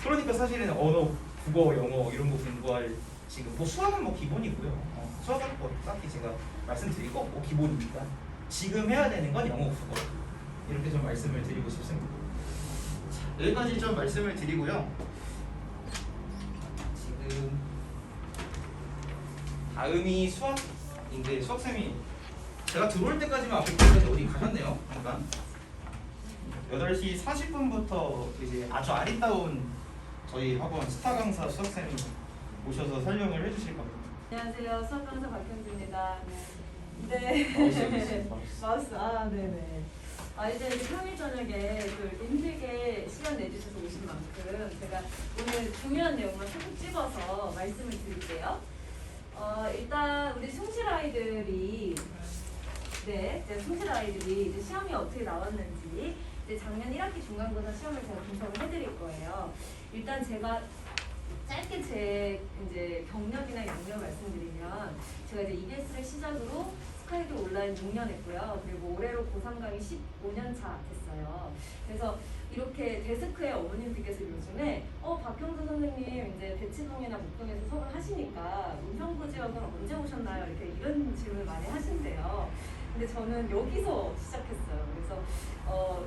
그러니까 사실은 언어, 국어, 영어 이런 거 공부할 지금 뭐 수학은 뭐 기본이고요. 수학은 뭐 딱히 제가 말씀드리고 뭐 기본입니다. 지금 해야 되는 건 영어, 국어 이렇게 좀 말씀을 드리고 싶습니다. 자, 여기까지 좀 말씀을 드리고요. 지금 다음이 수학인데 수학쌤이 제가 들어올 때까지만 앞에 계셨는데 어디 가셨네요. 잠깐. 8시 40분부터 이제 아주 아리따운 저희 학원 스타 강사 수학쌤이 오셔서 설명을 해주실 겁니다. 안녕하세요. 수학 강사 박현주입니다. 네. 마우스. 네네. 이제 평일 저녁에 힘들게 시간 내주셔서 오신 만큼 제가 오늘 중요한 내용만 쭉 집어서 말씀을 드릴게요. 일단 우리 숭실 아이들이 이제 시험이 어떻게 나왔는지 이제 작년 1학기 중간고사 시험을 제가 분석을 해드릴 거예요. 일단 제가 짧게 제 이제 경력이나 양력을 말씀드리면 제가 이제 EBS를 시작으로 스카이도 온라인 6년 했고요. 그리고 올해로 고3 강의 15년 차 됐어요. 그래서 이렇게 데스크에 어머님들께서 요즘에 박형준 선생님 이제 대치동이나 목동에서 수업을 하시니까 은평구지역은 언제 오셨나요? 이렇게 이런 질문을 많이 하신대요. 근데 저는 여기서 시작했어요. 그래서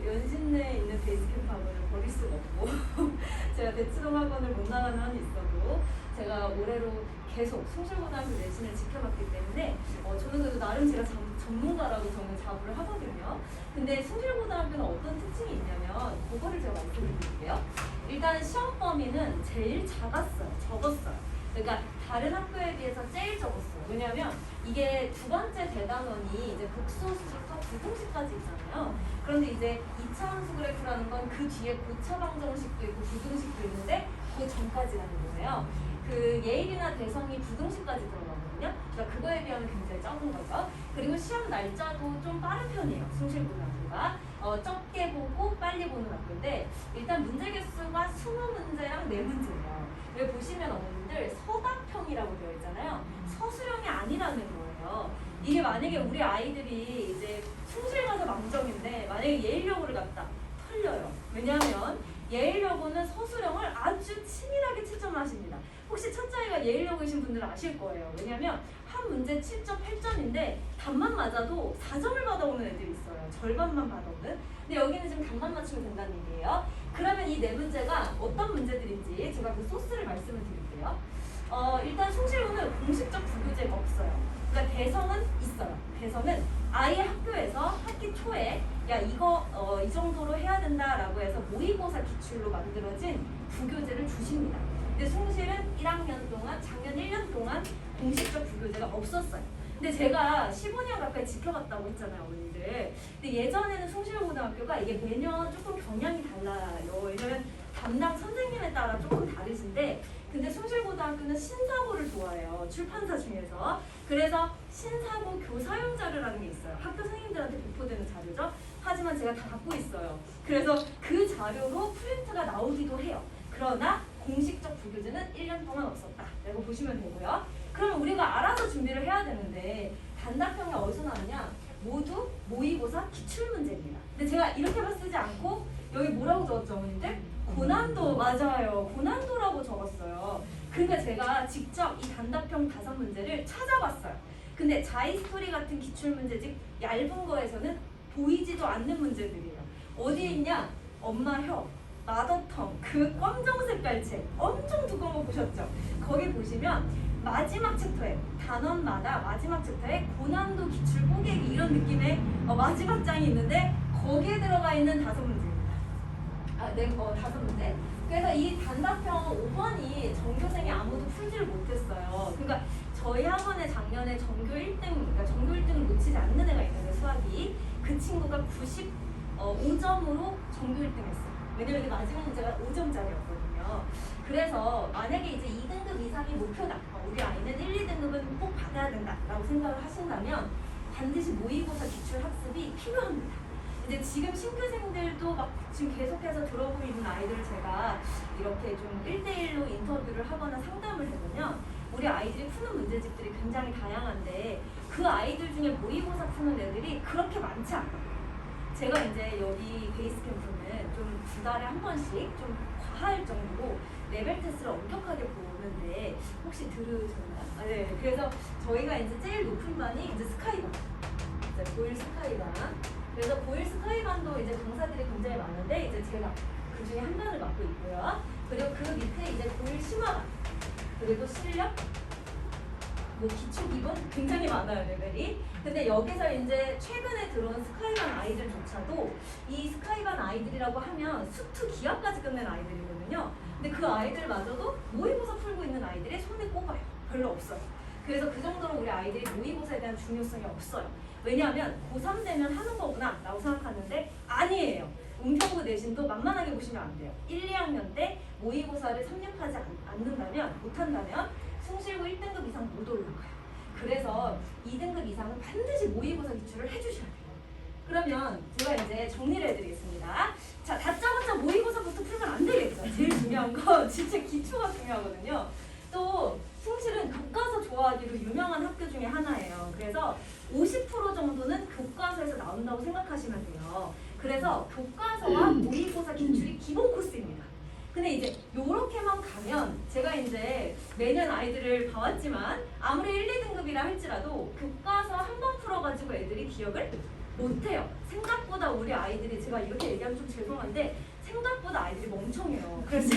연신내에 있는 베이스캠프 학원을 버릴 수가 없고 제가 대치동 학원을 못 나가는 한이 있어도 제가 올해로 계속 숭실고등학교 내신을 지켜봤기 때문에 저는 그래도 나름 제가 전문가라고 저는 자부를 하거든요. 근데 숭실고등학교는 어떤 특징이 있냐면 그거를 제가 말씀을 드릴게요. 일단 시험 범위는 제일 적었어요. 그러니까 다른 학교에 비해서 제일 적었어요. 왜냐하면 이게 두 번째 대단원이 이제 복소수식과 부등식까지 있잖아요. 그런데 이제 2차함수 그래프라는 건 그 뒤에 고차 방정식도 있고 부등식도 있는데 그 전까지라는 거예요. 그 예일이나 대성이 부등식까지 들어가거든요. 그러니까 그거에 비하면 굉장히 적은 거죠. 그리고 시험 날짜도 좀 빠른 편이에요. 숭실고등학교가 적게 보고 빨리 보는 학교인데 일단 문제 개수가 20문제랑 4문제예요. 여기 보시면 어머님들 서답형이라고 되어 있잖아요. 서술형이 아니라는 거예요. 이게 만약에 우리 아이들이 이제 숭실 가서 망정인데 만약에 예일여고를 갔다 털려요. 왜냐하면 예일여고는 서술형을 아주 치밀하게 채점을 하십니다. 혹시 첫자리가 예일여고이신 분들은 아실 거예요. 왜냐하면 한 문제 7.8점인데 답만 맞아도 4점을 받아오는 애들이 있어요. 절반만 받아오는. 근데 여기는 지금 답만 맞추면 된다는 얘기예요. 그러면 이 4문제가 어떤 문제들인지 제가 그 소스를 말씀을 드릴게요. 일단 숭실고는 공식적 부교재가 없어요. 그러니까 대성은 있어요. 대성은 아예 학교에서 학기 초에 야 이거 이 정도로 해야 된다라고 해서 모의고사 기출로 만들어진 부교재를 주십니다. 근데 숭실은 1학년 동안 작년 1년 동안 공식적 부교재가 없었어요. 근데 제가 15년 가까이 지켜봤다고 했잖아요, 어머니들. 근데 예전에는 숭실고등학교가 이게 매년 조금 경향이 달라요. 왜냐면 담당 선생님에 따라 조금 다르신데 근데 숭실고등학교는 신사고를 좋아해요. 출판사 중에서. 그래서 신사고 교사용 자료라는 게 있어요. 학교 선생님들한테 배포되는 자료죠. 하지만 제가 다 갖고 있어요. 그래서 그 자료로 프린트가 나오기도 해요. 그러나 공식적 부교재는 1년 동안 없었다. 라고 보시면 되고요. 그러면 우리가 알아서 준비를 해야 되는데 단답형이 어디서 나왔냐? 모두 모의고사 기출문제입니다. 근데 제가 이렇게만 쓰지 않고 여기 뭐라고 적었죠, 어머님들? 고난도, 맞아요. 고난도라고 적었어요. 그러니까 제가 직접 이 단답형 5문제를 찾아봤어요. 근데 자이스토리 같은 기출문제, 즉 얇은 거에서는 보이지도 않는 문제들이에요. 어디에 있냐? 엄마 혀, 마더텅, 그 검정 색깔 책 엄청 두꺼운 거 보셨죠? 거기 보시면 마지막 챕터에 단원마다 마지막 챕터에 고난도 기출 뽀개기 이런 느낌의 마지막 장이 있는데 거기에 들어가 있는 5문제입니다. 네, 5문제. 그래서 이 단답형 5번이 전교생이 아무도 풀지를 못했어요. 그러니까 저희 학원에 작년에 전교 1등, 그러니까 전교 1등을 놓치지 않는 애가 있는데 수학이 그 친구가 95점으로 전교 1등 했어요. 왜냐면 이게 마지막 문제가 5점짜리였거든요. 그래서 만약에 이제 2등급 이상이 목표다. 우리 아이는 1, 2등급은 꼭 받아야 된다라고 생각을 하신다면 반드시 모의고사 기출 학습이 필요합니다. 이제 지금 신규생들도 막 지금 계속해서 들어오고 있는 아이들을 제가 이렇게 좀 1대1로 인터뷰를 하거나 상담을 해보면 우리 아이들이 푸는 문제집들이 굉장히 다양한데 그 아이들 중에 모의고사 푸는 애들이 그렇게 많지 않아요. 제가 이제 여기 베이스 캠프는 좀 2달에 한 번씩 좀 과할 정도로 레벨 테스트를 엄격하게 보는데 혹시 들으셨나요? 네. 그래서 저희가 이제 제일 높은 반이 이제 스카이반, 이제 고1 스카이반. 그래서 고1 스카이반도 이제 강사들이 굉장히 많은데 이제 제가 그 중에 한 반을 맡고 있고요. 그리고 그 밑에 이제 고1 심화반, 그리고 실력, 뭐 기초 기본 굉장히 많아요, 레벨이. 근데 여기서 이제 최근에 들어온 스카이반 아이들조차도 이 스카이반 아이들이라고 하면 수투 기하까지 끝낸 아이들이거든요. 근데 그 아이들마저도 모의고사 풀고 있는 아이들이 손에 꼽아요. 별로 없어요. 그래서 그 정도로 우리 아이들이 모의고사에 대한 중요성이 없어요. 왜냐하면 고3 되면 하는 거구나 라고 생각하는데 아니에요. 은평구 내신도 만만하게 보시면 안 돼요. 1, 2학년 때 모의고사를 섭렵하지 않는다면, 못한다면 숭실고 1등급 이상 못 올라가요. 그래서 2등급 이상은 반드시 모의고사 기출을 해주셔야 돼요. 그러면 제가 이제 정리를 해드리겠습니다. 자, 다짜고짜 모의고사부터 풀면 안 되겠죠. 제일 중요한 건 진짜 기초가 중요하거든요. 또 숭실은 교과서 좋아하기로 유명한 학교 중에 하나예요. 그래서 50% 정도는 교과서에서 나온다고 생각하시면 돼요. 그래서 교과서와 모의고사 기출이 기본 코스입니다. 근데 이제 요렇게만 가면 제가 이제 매년 아이들을 봐왔지만 아무리 1, 2등급이라 할지라도 교과서 한 번 풀어가지고 애들이 기억을 못해요. 생각보다 우리 아이들이, 제가 이렇게 얘기하면 좀 죄송한데 생각보다 아이들이 멍청해요. 그래서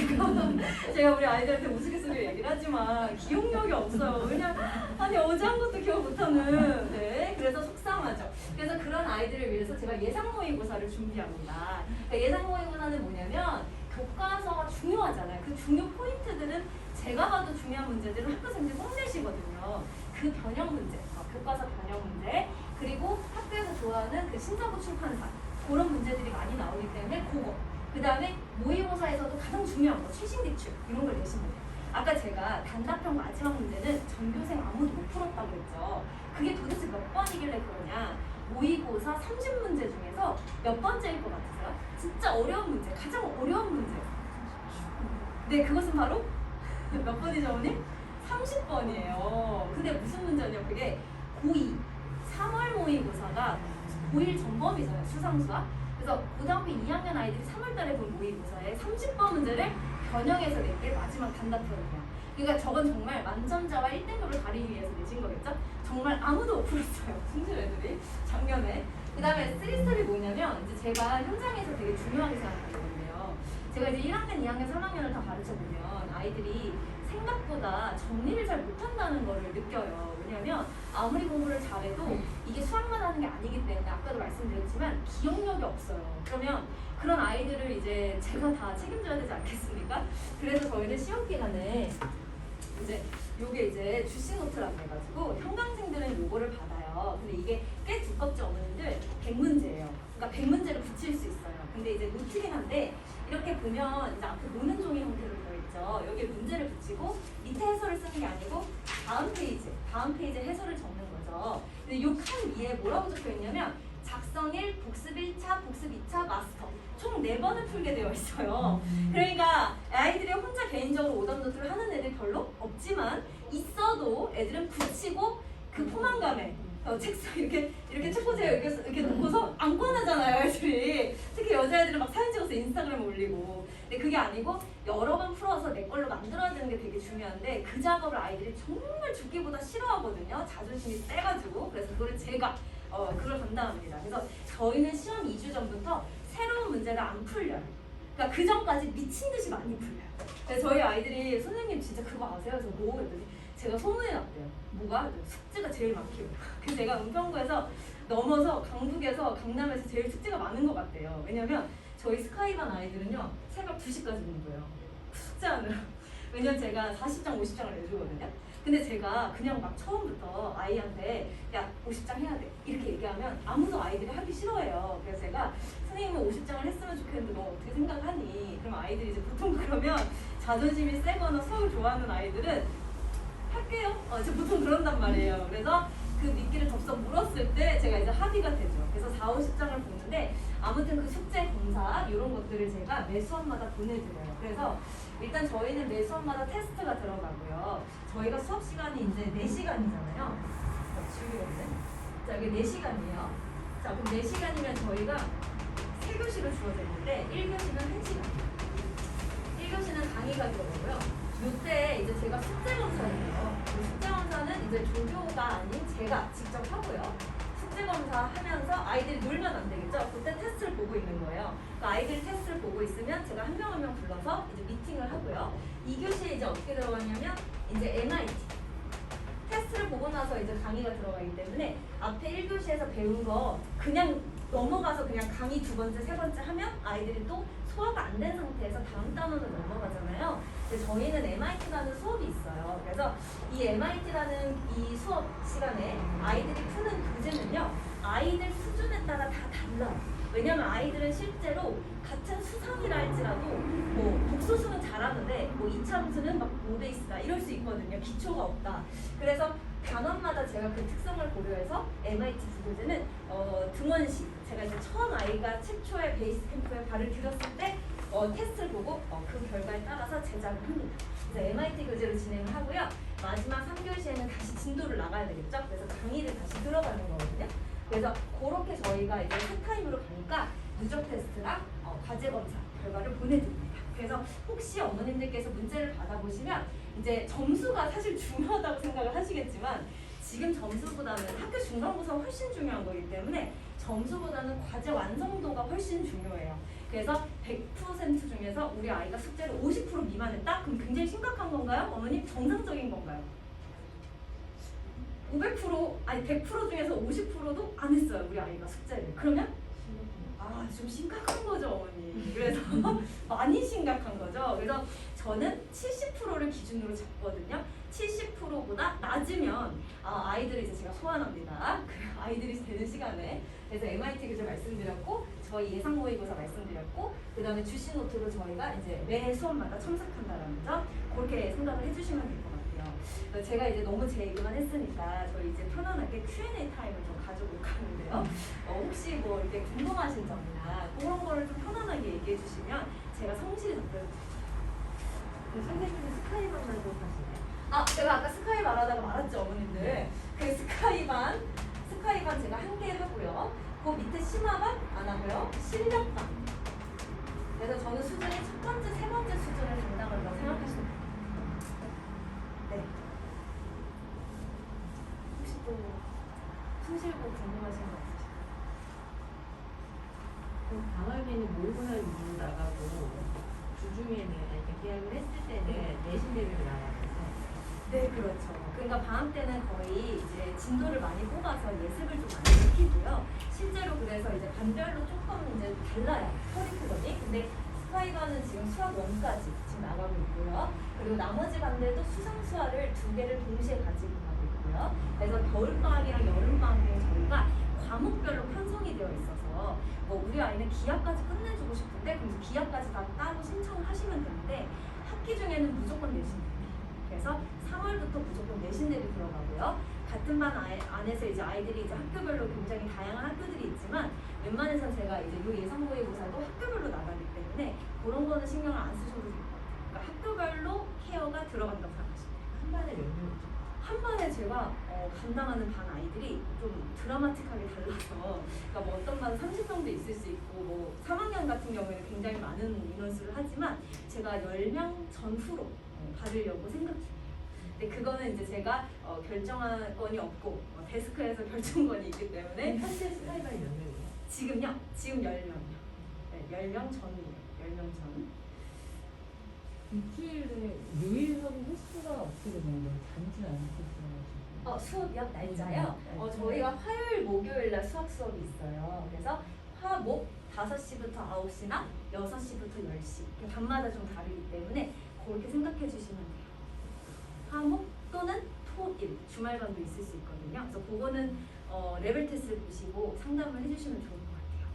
제가 우리 아이들한테 우스갯소리로 얘기를 하지만 기억력이 없어요. 왜냐면 아니 어제 한 것도 기억 못하는. 네, 그래서 속상하죠. 그래서 그런 아이들을 위해서 제가 예상 모의고사를 준비합니다. 그러니까 예상 모의고사는 뭐냐면 교과서가 중요하잖아요. 그 중요 포인트들은 제가 봐도 중요한 문제들을 학교생들이 꼭 내시거든요. 그 변형 문제, 교과서 변형 문제, 그리고 학교에서 좋아하는 그 신사고 출판사 그런 문제들이 많이 나오기 때문에 그거. 그 다음에 모의고사에서도 가장 중요한 거 최신 기출 이런 걸 내시면 돼요. 아까 제가 단답형 마지막 문제는 전교생 아무도 못 풀었다고 했죠. 그게 도대체 몇 번이길래 그러냐. 모의고사 30문제 중에서 몇 번째일 것 같으세요? 진짜 어려운 문제, 가장 어려운 문제. 네, 그것은 바로 몇 번이죠, 어머님? 30번이에요. 근데 무슨 문제냐, 그게 고2, 3월 모의고사가 고1 전범이잖아요, 수상수학. 그래서 고등학교 2학년 아이들이 3월달에 본 모의고사에 30번 문제를 변형해서 낸 게 마지막 단답형이에요. 그러니까 저건 정말 만점자와 1등급을 가리기 위해서 내신 거겠죠? 정말 아무도 못 풀었어요, 승질 애들이 작년에. 그 다음에 3스텝이 뭐냐면 이제 제가 현장에서 되게 중요하게 생각하는 건데요. 제가 이제 1학년, 2학년, 3학년을 다 가르쳐보면 아이들이 생각보다 정리를 잘 못한다는 거를 느껴요. 왜냐면 아무리 공부를 잘해도 이게 수학만 하는 게 아니기 때문에 아까도 말씀드렸지만 기억력이 없어요. 그러면 그런 아이들을 이제 제가 다 책임져야 되지 않겠습니까? 그래서 저희는 시험 기간에 이제 요게 이제 주시 노트라고 해가지고 형광생들은 요거를 받아요. 근데 이게 꽤 두껍죠, 어머님들? 100문제예요. 그러니까 100문제를 붙일 수 있어요. 근데 이제 노트긴 한데 이렇게 보면 이제 앞에 노는 종이 형태로 되어있죠. 여기에 문제를 붙이고 밑에 해설을 쓰는 게 아니고 다음 페이지에 해설을 적는 거죠. 근데 요 칸 위에 뭐라고 적혀있냐면 작성 1, 복습 1차, 복습 2차, 마스터 총 4번을 풀게 되어 있어요. 그러니까 아이들이 혼자 개인적으로 오답 노트를 하는 애들 별로 없지만 있어도 애들은 붙이고 그 포만감에 책상 이렇게 책꽂이에 이렇게 놓고서 안 꺼내잖아요, 애들이. 특히 여자애들은 막 사진 찍어서 인스타그램에 올리고. 근데 그게 아니고 여러 번 풀어서 내 걸로 만들어야 되는 게 되게 중요한데 그 작업을 아이들이 정말 죽기보다 싫어하거든요. 자존심이 세가지고. 그래서 그거를 제가 그걸 감당합니다. 그래서 저희는 시험 2주 전부터 새로운 문제를 안 풀려요. 그러니까 그 전까지 미친 듯이 많이 풀려요. 그래서 저희 아이들이 선생님 진짜 그거 아세요? 그래서 뭐 그랬더니 제가 소문이 났대요. 뭐가? 숙제가 제일 많기로. 그래서 제가 은평구에서 넘어서 강북에서 강남에서 제일 숙제가 많은 것 같대요. 왜냐면 저희 스카이반 아이들은요 새벽 2시까지 공부해요. 숙제하느라. 왜냐면 제가 40장 50장을 내주거든요. 근데 제가 그냥 막 처음부터 아이한테 야 50장 해야 돼 이렇게 얘기하면 아무도 아이들이 하기 싫어해요. 그래서 제가 선생님은 50장을 했으면 좋겠는데 너 어떻게 생각하니? 그럼 아이들이 이제 보통 그러면 자존심이 세거나 수학을 좋아하는 아이들은 할게요. 이제 보통 그런단 말이에요. 그래서 그 미끼를 덥석 물었을 때 제가 이제 합의가 되죠. 그래서 4, 50장을 보는데 아무튼 그 숙제 검사 이런 것들을 제가 매 수업마다 보내드려요. 그래서 일단 저희는 매 수업마다 테스트가 들어가고요. 저희가 수업 시간이 이제 4시간이잖아요. 자, 이게 4시간이에요. 자, 그럼 4시간이면 저희가 3교시를 주어져 있는데 1교시는 1시간. 1교시는 강의가 들어가고요. 이때 이제 제가 숙제 검사예요. 숙제 검사는 이제 조교가 아닌 제가 직접 하고요. 숙제 검사 하면서 아이들이 놀면 안 되겠죠? 그때 테스트를 보고 있는 거예요. 그러니까 아이들이 테스트를 보고 있으면 제가 한 명 한 명 불러서 이제 미팅을 하고요. 2교시에 이제 어떻게 들어가냐면 이제 MIT 테스트를 보고 나서 이제 강의가 들어가기 때문에 앞에 1교시에서 배운 거 그냥 넘어가서 그냥 강의 2번째, 3번째 하면 아이들이 또 소화가 안 된 상태에서 다음 단원으로 넘어가잖아요. 근데 저희는 MIT라는 수업이 있어요. 그래서 이 MIT라는 이 수업 시간에 아이들이 푸는 교재는요. 아이들 수준에 따라 다 달라요. 왜냐면 아이들은 실제로 같은 수상이라 할지라도 뭐 복소수는 잘하는데 뭐 2차 함수는 막 모베이스다 이럴 수 있거든요. 기초가 없다. 그래서 단원마다 제가 그 특성을 고려해서 MIT 부교재는 등원식 제가 이제 처음 아이가 최초의 베이스 캠프에 발을 들였을 때 테스트를 보고 그 결과에 따라서 제작을 합니다. 그래서 MIT 교재로 진행을 하고요. 마지막 3교시에는 다시 진도를 나가야 되겠죠. 그래서 강의를 다시 들어가는 거거든요. 그래서 그렇게 저희가 이제 풀타임으로 가니까 누적 테스트랑 과제 검사 결과를 보내드립니다. 그래서 혹시 어머님들께서 문제를 받아보시면 이제 점수가 사실 중요하다고 생각을 하시겠지만 지금 점수보다는 학교 중간고사가 훨씬 중요한 거기 때문에 점수보다는 과제 완성도가 훨씬 중요해요. 그래서 100% 중에서 우리 아이가 숙제를 50% 미만했다? 그럼 굉장히 심각한 건가요? 어머님 정상적인 건가요? 500% 아니 100% 중에서 50%도 안 했어요 우리 아이가 숙제를. 그러면 좀 심각한 거죠, 어머니. 그래서 많이 심각한 거죠. 그래서 저는 70%를 기준으로 잡거든요. 70%보다 낮으면 아이들을 이제 제가 소환합니다. 아이들이 되는 시간에. 그래서 MIT 교재 말씀드렸고, 저희 예상 모의고사 말씀드렸고, 그 다음에 주시 노트로 저희가 이제 매 수업마다 첨삭한다라는 점, 그렇게 생각을 해주시면 될 것 같아요. 제가 이제 너무 제 얘기만 했으니까 저희 이제 편안하게 Q&A 타임을 좀 가져볼까 하는데요. 혹시 뭐 이렇게 궁금하신 점이나 그런 거를 좀 편안하게 얘기해 주시면 제가 성실히 답변을 드릴게요. 선생님은 스카이만 말고 하시나요? 제가 아까 스카이 말하다가 말았죠, 어머님들. 그 스카이반 제가 한 개 하고요. 그 밑에 심화반 안 하고요. 실력반. 그래서 저는 수준이 첫 번째, 세 번째 수준을 담당한다고 생각하시면 돼요. 네. 혹시 또 충실고 궁금하신 거 없으실까요? 그럼 방학에는 모의고사 위주로 나가고 주중에는 이렇게 계약을 했을 때는 내신 대비로 나가면서 네, 그렇죠. 그러니까 방학 때는 거의 이제 진도를 많이 뽑아서 예습을 좀 많이 시키고요. 실제로 그래서 이제 반별로 조금 이제 달라요. 커리큘럼이. 근데 스카이반은 지금 수학 1까지 지금 나가고 있고요. 그리고 나머지 반들도 수상 수화를 2개를 동시에 가지고 가고 있고요. 그래서 겨울방학이랑 여름방학은 저희가 과목별로 편성이 되어 있어서 뭐 우리 아이는 기하까지 끝내주고 싶은데 그럼 기하까지 다 따로 신청을 하시면 되는데 학기 중에는 무조건 내신대비. 그래서 3월부터 무조건 내신대비 들어가고요. 같은 반 안에서 이제 아이들이 이제 학교별로 굉장히 다양한 학교들이 있지만 웬만해서 제가 이제 요 예상 모의고사도 학교별로 나가기 때문에 그런 거는 신경을 안 쓰셔도 될 것 같아요. 그러니까 학교별로 케어가 들어간다고 생각하시면 돼요. 한 반에 몇 명이죠? 한 반에 제가 감당하는 반 아이들이 좀 드라마틱하게 달라서 그러니까 뭐 어떤 반은 30명도 있을 수 있고 뭐 3학년 같은 경우에는 굉장히 많은 인원수를 하지만 제가 10명 전후로 받으려고 생각 중이에요. 근데 그거는 이제 제가 결정할 건이 없고 데스크에서 결정권이 있기 때문에 현재 스카이반이 몇 명이에요? 지금요? 지금 10명이요. 네, 10명 전이에요. 10명 전. 일주일에 요일하고 횟수가 어떻게 되는 거예요? 단지 않겠어요? 수업이요? 날짜요? 네. 저희가 화요일, 목요일 날 수학 수업이 있어요. 그래서 화, 목 5시부터 9시나 6시부터 10시. 밤마다 좀 다르기 때문에 그렇게 생각해 주시면 돼요. 화목 또는 토일, 주말반도 있을 수 있거든요. 그래서 그거는 레벨 테스트를 보시고 상담을 해주시면 좋을 것 같아요.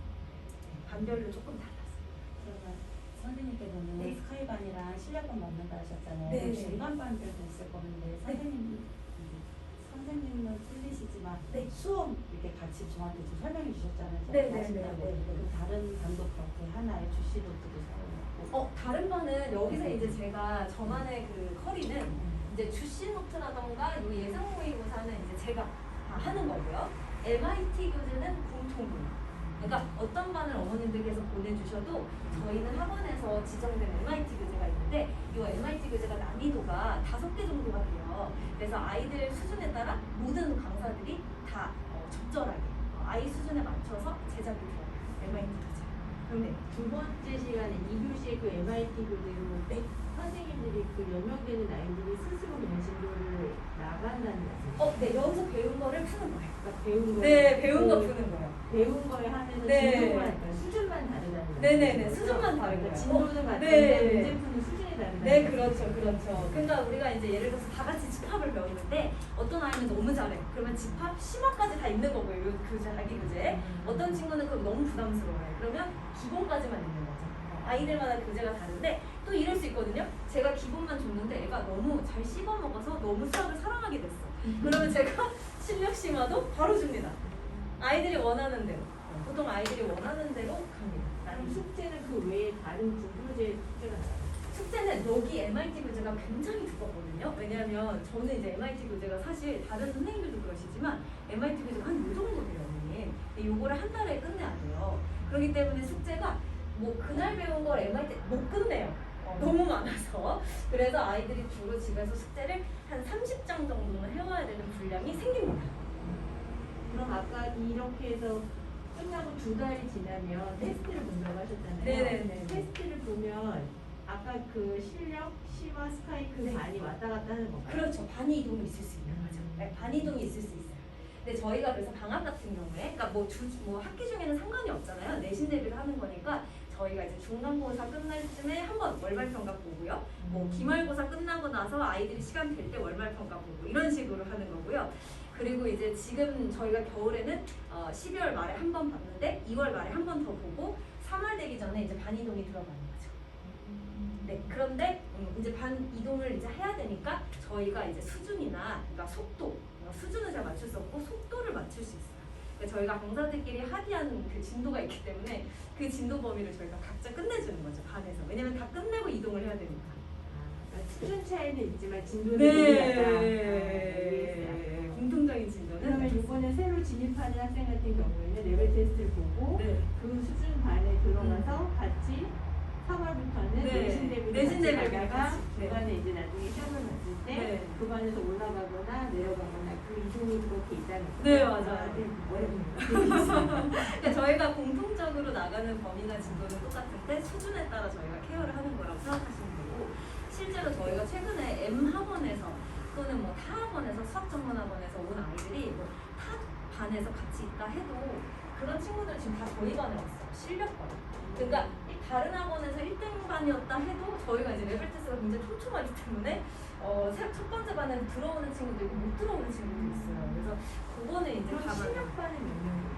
네, 반별로 조금 달라서. 그러면 선생님께서는 네. 스카이반이랑 실력반 맞는다 하셨잖아요. 네. 중간반들도 있을 건데 선생님은 틀리시지만 네. 수업 이렇게 같이 저한테 좀 설명해 주셨잖아요. 네, 제가 네, 하신다고. 네, 네, 네. 그럼 다른 반도 그렇게 하나의 주시 노트도 사용하고 다른 반은 여기서 이제 제가 저만의 그 커리는 이제 주시 노트라던가 요 예상 모의고사는 이제 제가 다 하는 거고요. MIT 교재는 공통이에요. 그러니까 어떤 반을 어머님들께서 보내주셔도 저희는 학원에서 지정된 MIT 교재가 있는데 이 MIT 교재가 난이도가 5개 정도가 돼요. 그래서 아이들 수준에 따라 모든 강사들이 다 적절하게 아이 수준에 맞춰서 제작이 돼요. MIT 교재. 네. 두 번째 시간에 2교시에 그 MIT 교재로 선생님들이 그 10명 되는 아이들이 스스로 그냥 진도를 나간다는 말씀이죠? 네. 여기서 배운 거를 푸는 거예요. 그러니까 배운 거 네, 배운 거 푸는 거예요. 배운 거에 한해서 네. 진도만 그러니까 수준만 다르다는 네네네, 말씀이죠? 수준만 다른 그러니까 거예요. 진도는 같은데 네. 문제 푸는 수준이 다르다. 네, 그렇죠, 그렇죠. 그러니까 우리가 이제 예를 들어서 다 같이 집합을 배우는데 어떤 아이는 너무 잘해. 그러면 집합 심화까지 다 있는 거고요, 요 교재, 자기 교재. 어떤 친구는 그거 너무 부담스러워요. 그러면 기본까지만 있는 거죠. 아이들마다 교재가 다른데 또 이럴 수 있거든요. 제가 기본만 줬는데 애가 너무 잘 씹어 먹어서 너무 수학을 사랑하게 됐어. 그러면 제가 실력 심화도 바로 줍니다. 아이들이 원하는 대로. 보통 아이들이 원하는 대로 갑니다. 그럼 숙제는 그 외에 다른 분교재 숙제가 나와요? 숙제는 여기 MIT 교재가 굉장히 두껍거든요. 왜냐하면 저는 이제 MIT 교재가 사실 다른 선생님들도 그러시지만 MIT 교재가 한 요 정도 돼요, 언니. 근데 요거를 한 달에 끝내야 돼요. 그렇기 때문에 숙제가 뭐 그날 배운 걸 MIT 못 끝내요. 너무 많아서. 그래서 아이들이 주로 집에서 숙제를 한 30장 정도는 해와야 되는 분량이 생깁니다. 그럼 아까 이렇게 해서 끝나고 2달이 지나면 테스트를 본다고 하셨잖아요. 네네네. 테스트를 보면 아까 그 실력, 심화, 스카이 그 네. 반이 왔다 갔다 하는 건가요? 그렇죠. 반 이동이 있을 수 있는 거죠. 네, 반 이동이 있을 수 있어요. 근데 저희가 그래서 방학 같은 경우에, 그러니까 뭐 학기 중에는 상관이 없잖아요. 대비를 하는 거니까 저희가 이제 중간고사 끝날 쯤에 한번 월말평가 보고요. 뭐 기말고사 끝나고 나서 아이들이 시간 될 때 월말평가 보고 이런 식으로 하는 거고요. 그리고 이제 지금 저희가 겨울에는 12월 말에 한 번 봤는데 2월 말에 한 번 더 보고 3월 되기 전에 이제 반 이동이 들어가는 거죠. 네, 그런데 이제 반 이동을 이제 해야 되니까 저희가 이제 수준이나 그러니까 속도, 수준을 잘 맞출 수 없고 속도를 맞출 수 있어요. 그러니까 저희가 강사들끼리 합의하는 그 진도가 있기 때문에 그 진도 범위를 저희가 각자 끝내주는 거죠, 반에서. 왜냐면 다 끝내고 이동을 해야 되니까. 그러니까 수준 차이는 있지만 진도는 동일하다. 네. 공통적인 진도는. 그러면 이번에 새로 진입하는 학생 같은 경우에는 레벨 테스트를 보고 네. 그 수준 반에 들어가서 같이 3월부터는 네. 내신 대비를 내신 같이 대비를 가다가 같이. 네. 중간에 이제 나중에 시험을 봤을 때 네. 그 반에서 올라가거나 내려가거나 그 이동이 그렇게 있다는 거예요. 네, 맞아요. 아, 네. 그러니까 저희가 공통적으로 나가는 범위나 진도는 똑같은데 수준에 따라 저희가 케어를 하는 거라고 생각하시면 되고, 실제로 저희가 최근에 M학원에서 또는 뭐 타학원에서 수학전문학원에서 온 아이들이 뭐 타 반에서 같이 있다 해도 그런 친구들 지금 다 저희 반에 왔어요. 실력반. 그러니까 다른 학원에서 1등 반이었다 해도 저희가 이제 레벨 테스트가 굉장히 촘촘하기 때문에 첫 번째 반에 들어오는 친구도 있고 못 들어오는 친구도 있어요. 그래서 그거는 이제 그럼 가만- 실력반은 몇 명이에요?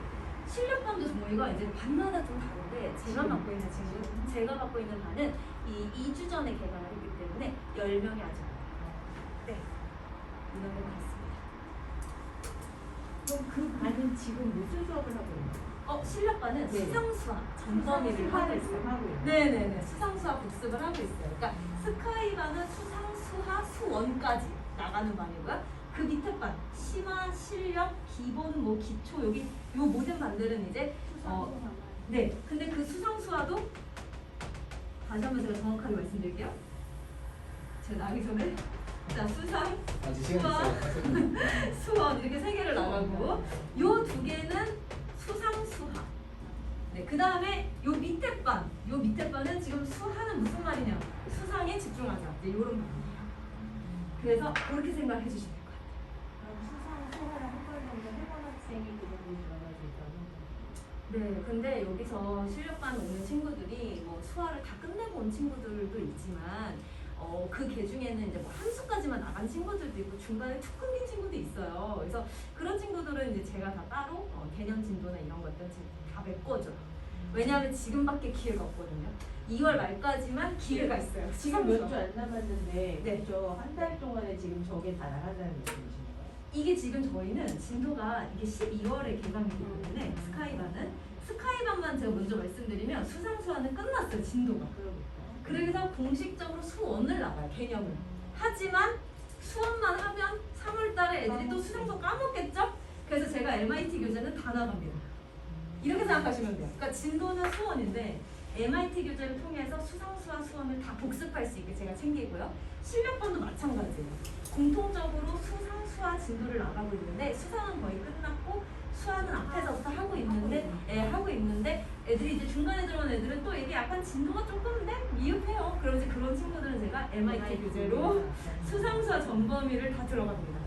실력반도 저희가 이제 반마다 좀 다른데 제가 맡고 있는 친구, 제가 맡고 있는 반은 이 2주 전에 개강을 했기 때문에 10명이 아직 안 돼요. 네, 인원은 그렇습니다. 그럼 그 반은 지금 무슨 수업을 하고 있나요? 실력반은 네. 수상수학 전범위를 하고 있어요. 하고 있나요? 네네네, 수상수학 복습을 하고 있어요. 그러니까 스카이반은 수상수학 수원까지 나가는 반이고요. 그 밑에 반 심화, 실력, 기본, 뭐 기초 여기 요 모든 반들은 이제 네. 근데 그 수상수화도 다시 한번 제가 정확하게 말씀드릴게요. 제가 나기 전에 자 수상, 수학, 수원 이렇게 세 개를 나가고 요 두 개는 수상수학. 네. 그 다음에 요 밑에 반은 지금 수하는 무슨 말이냐? 수상에 집중하자. 이제 요런 반이에요. 그래서 그렇게 생각해 주시면 돼요. 그럼 수상 수화를 한 번 정도 해본 학생이 그 정도 들어가서 있다는 네, 근데 여기서 실력반 오는 친구들이 뭐 수화를 다 끝내고 온 친구들도 있지만 그 개 중에는 이제 뭐 한 수까지만 나간 친구들도 있고 중간에 툭 끊긴 친구도 있어요. 그래서 그런 친구들은 이제 제가 다 따로 개념 진도나 이런 것들 다 메꿔줘요. 왜냐하면 지금밖에 기회가 없거든요. 2월 말까지만 기회가 있어요. 지금 몇 주 안 남았는데 네. 그죠? 한 달 동안에 지금 저게 다 나간다는 말씀이신 거예요? 이게 지금 저희는 진도가 이게 12월에 개강이기 때문에 스카이반만 제가 먼저 말씀드리면 수상수화는 끝났어요. 진도가. 그래서 공식적으로 수원을 나가요. 개념을. 하지만 수원만 하면 3월 달에 애들이 또 수상수 까먹겠죠? 그래서 제가 MIT 교재는 다 나갑니다. 이렇게 생각하시면 돼요. 그러니까 진도는 수원인데 MIT 교재를 통해서 수상수와 수원을 다 복습할 수 있게 제가 챙기고요. 실력반도 마찬가지예요. 공통적으로 수상수와 진도를 나가고 있는데 수상은 거의 끝났고 수화는 앞에서부터 하고 있는데 애들이 이제 중간에 들어온 애들은 또 이게 약간 진도가 조금 미흡해요. 그럼 이제 그런 친구들은 제가 MIT 교재로 수상수와 전범위를 다 들어갑니다.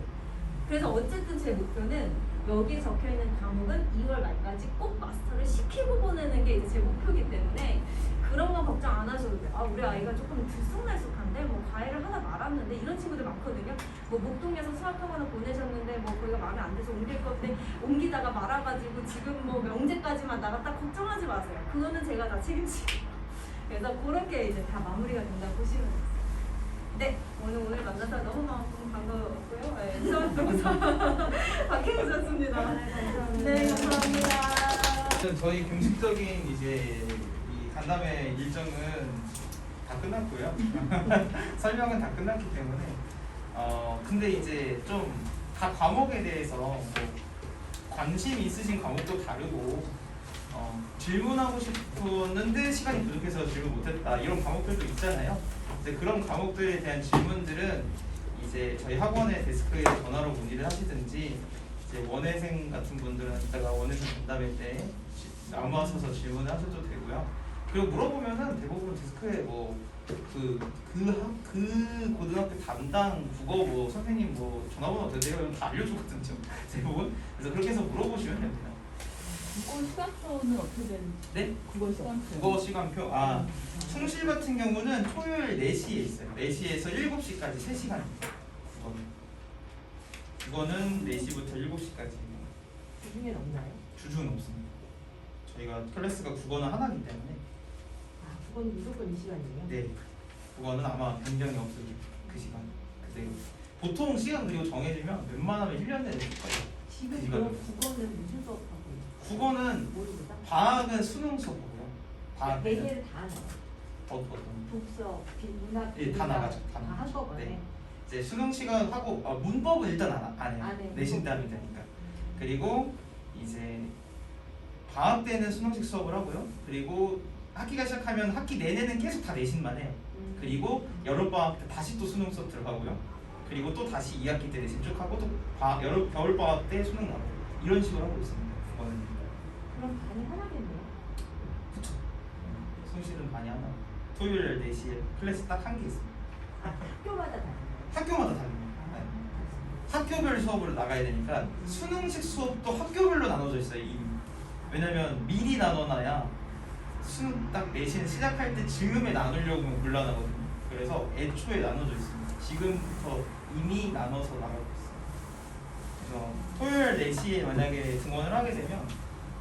그래서 어쨌든 제 목표는 여기에 적혀 있는 과목은 2월 말까지 꼭 마스터를 시키고 보내는 게 이제 제 목표이기 때문에 그런 건 걱정 안 하셔도 돼요. 우리 아이가 조금 들쑥날쑥한데 뭐 과외를 하다 말았는데 이런 친구들 많거든요. 뭐 목동에서 수학학원을 보내셨는데 뭐 거기가 마음에 안 들어서 옮길 건데 옮기다가 말아가지고 지금 뭐 명제까지만 나갔다 걱정하지 마세요. 그거는 제가 다 책임지고. 그래서 그렇게 이제 다 마무리가 된다고 보시면 돼요. 네, 오늘 만나서 너무 반가웠고요. 네, 수학 동사 박혜수였습니다. 네, 감사합니다. 저희 공식적인 이제 이 간담회 일정은 다 끝났고요. 설명은 다 끝났기 때문에 근데 이제 좀 각 과목에 대해서 뭐 관심 있으신 과목도 다르고 질문하고 싶었는데 시간이 부족해서 질문 못했다 이런 과목들도 있잖아요. 근데 그런 과목들에 대한 질문들은 이제 저희 학원의 데스크에 전화로 문의를 하시든지 이제 원회생 같은 분들은 이따가 원회생 간담회 때 남아서서 질문을 하셔도 되고요. 그리고 물어보면은 대부분 데스크에 뭐 그 고등학교 담당 국어 뭐 선생님 뭐 전화번호 어떻게 돼요? 이런 거 다 알려주거든요. 대부분. 그래서 그렇게 해서 물어보시면 됩니다. 국어 시간표는 어떻게 되는지? 네? 국어 시간표. 국어 시간표. 충실 같은 경우는 토요일 4시에 있어요. 4시에서 7시까지 3시간입니다. 국어는 4시부터 7시까지예요. 주중엔 없나요? 주중은 없습니다. 저희가 클래스가 국어는 하나이기 때문에 그건 무조건 이 시간이에요? 네, 국어는 아마 변경이 없을 그 시간 그대로. 보통 시간 그리고 정해지면 웬만하면 1년 내내 줄 거예요. 지금 이거는. 국어는 무슨 수업하고 있어요? 국어는 모르겠다. 방학은 수능 수업이고요. 방학 네 때는 개를 다 하나요? 어떤 독서, 문학, 예, 다 나가죠. 다 나가죠. 한꺼번에. 네. 이제 수능 시간 하고 문법은 일단 안 해요. 안 해요. 내신 따면 되니까. 그리고 이제 방학 때는 수능식 수업을 하고요. 그리고 학기가 시작하면 학기 내내는 계속 다 내신만 해요. 그리고 여름방학 때 다시 또 수능 수업 들어가고요. 그리고 또 다시 2학기 때 내신 쭉 하고 또 겨울방학 때 수능 나오고 이런 식으로 하고 있습니다. 그거는 그럼 반이 하나겠네요. 그쵸. 성실은 반이 하나. 토요일 4시에 클래스 딱 한 개 있습니다. 학교마다 다르나요? 학교마다 달라요. 네. 학교별 수업으로 나가야 되니까 수능식 수업도 학교별로 나눠져 있어요. 이미. 왜냐면 미리 나눠놔야 수능 딱 내신 시작할 때 즈음에 나누려고 하면 곤란하거든요. 그래서 애초에 나눠져 있습니다. 지금부터 이미 나눠서 나가고 있어요. 그래서 토요일 4시에 만약에 등원을 하게 되면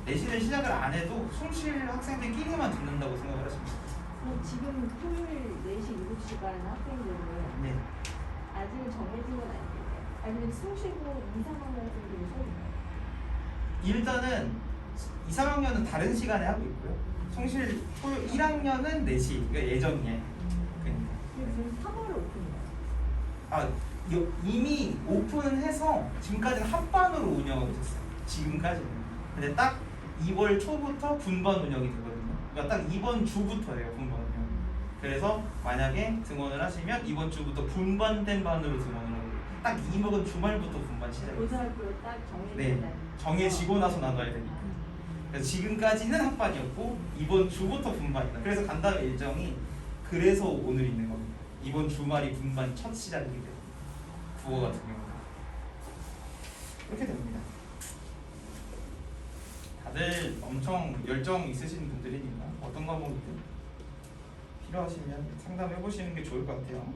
내신을 시작을 안 해도 숭실 학생들끼리만 듣는다고 생각을 하시면 돼요. 그럼 지금 토요일 4시, 7시 가는 학생들은 네. 아직은 정해진 건 아니겠네요. 아니면 숭실고 2, 3학년 학생들이 수업 있나요? 일단은 2, 3학년은 다른 시간에 하고 있고요. 성실 토요 1학년은 4시, 그러니까 예정이에요. 그러니까. 근데 지금 3월 오픈이에요. 이미 오픈해서 지금까지는 합반으로 운영하고 있었어요. 지금까지는. 근데 딱 2월 초부터 분반 운영이 되거든요. 그러니까 딱 이번 주부터예요, 분반 운영. 그래서 만약에 등원을 하시면 이번 주부터 분반된 반으로 등원을 하고 딱 이번 주말부터 분반 시작해요. 고등학교로 딱 정해진 네, 날. 정해지고 나서 나눠야 되니까. 그래서 지금까지는 합반이었고 이번 주부터 분반이다. 그래서 간다는 일정이 그래서 오늘 있는 겁니다. 이번 주말이 분반 첫 시작이기 때문에 국어 같은 경우는 이렇게 됩니다. 다들 엄청 열정 있으신 분들이니까 어떤 과목이든 필요하시면 상담해 보시는 게 좋을 것 같아요.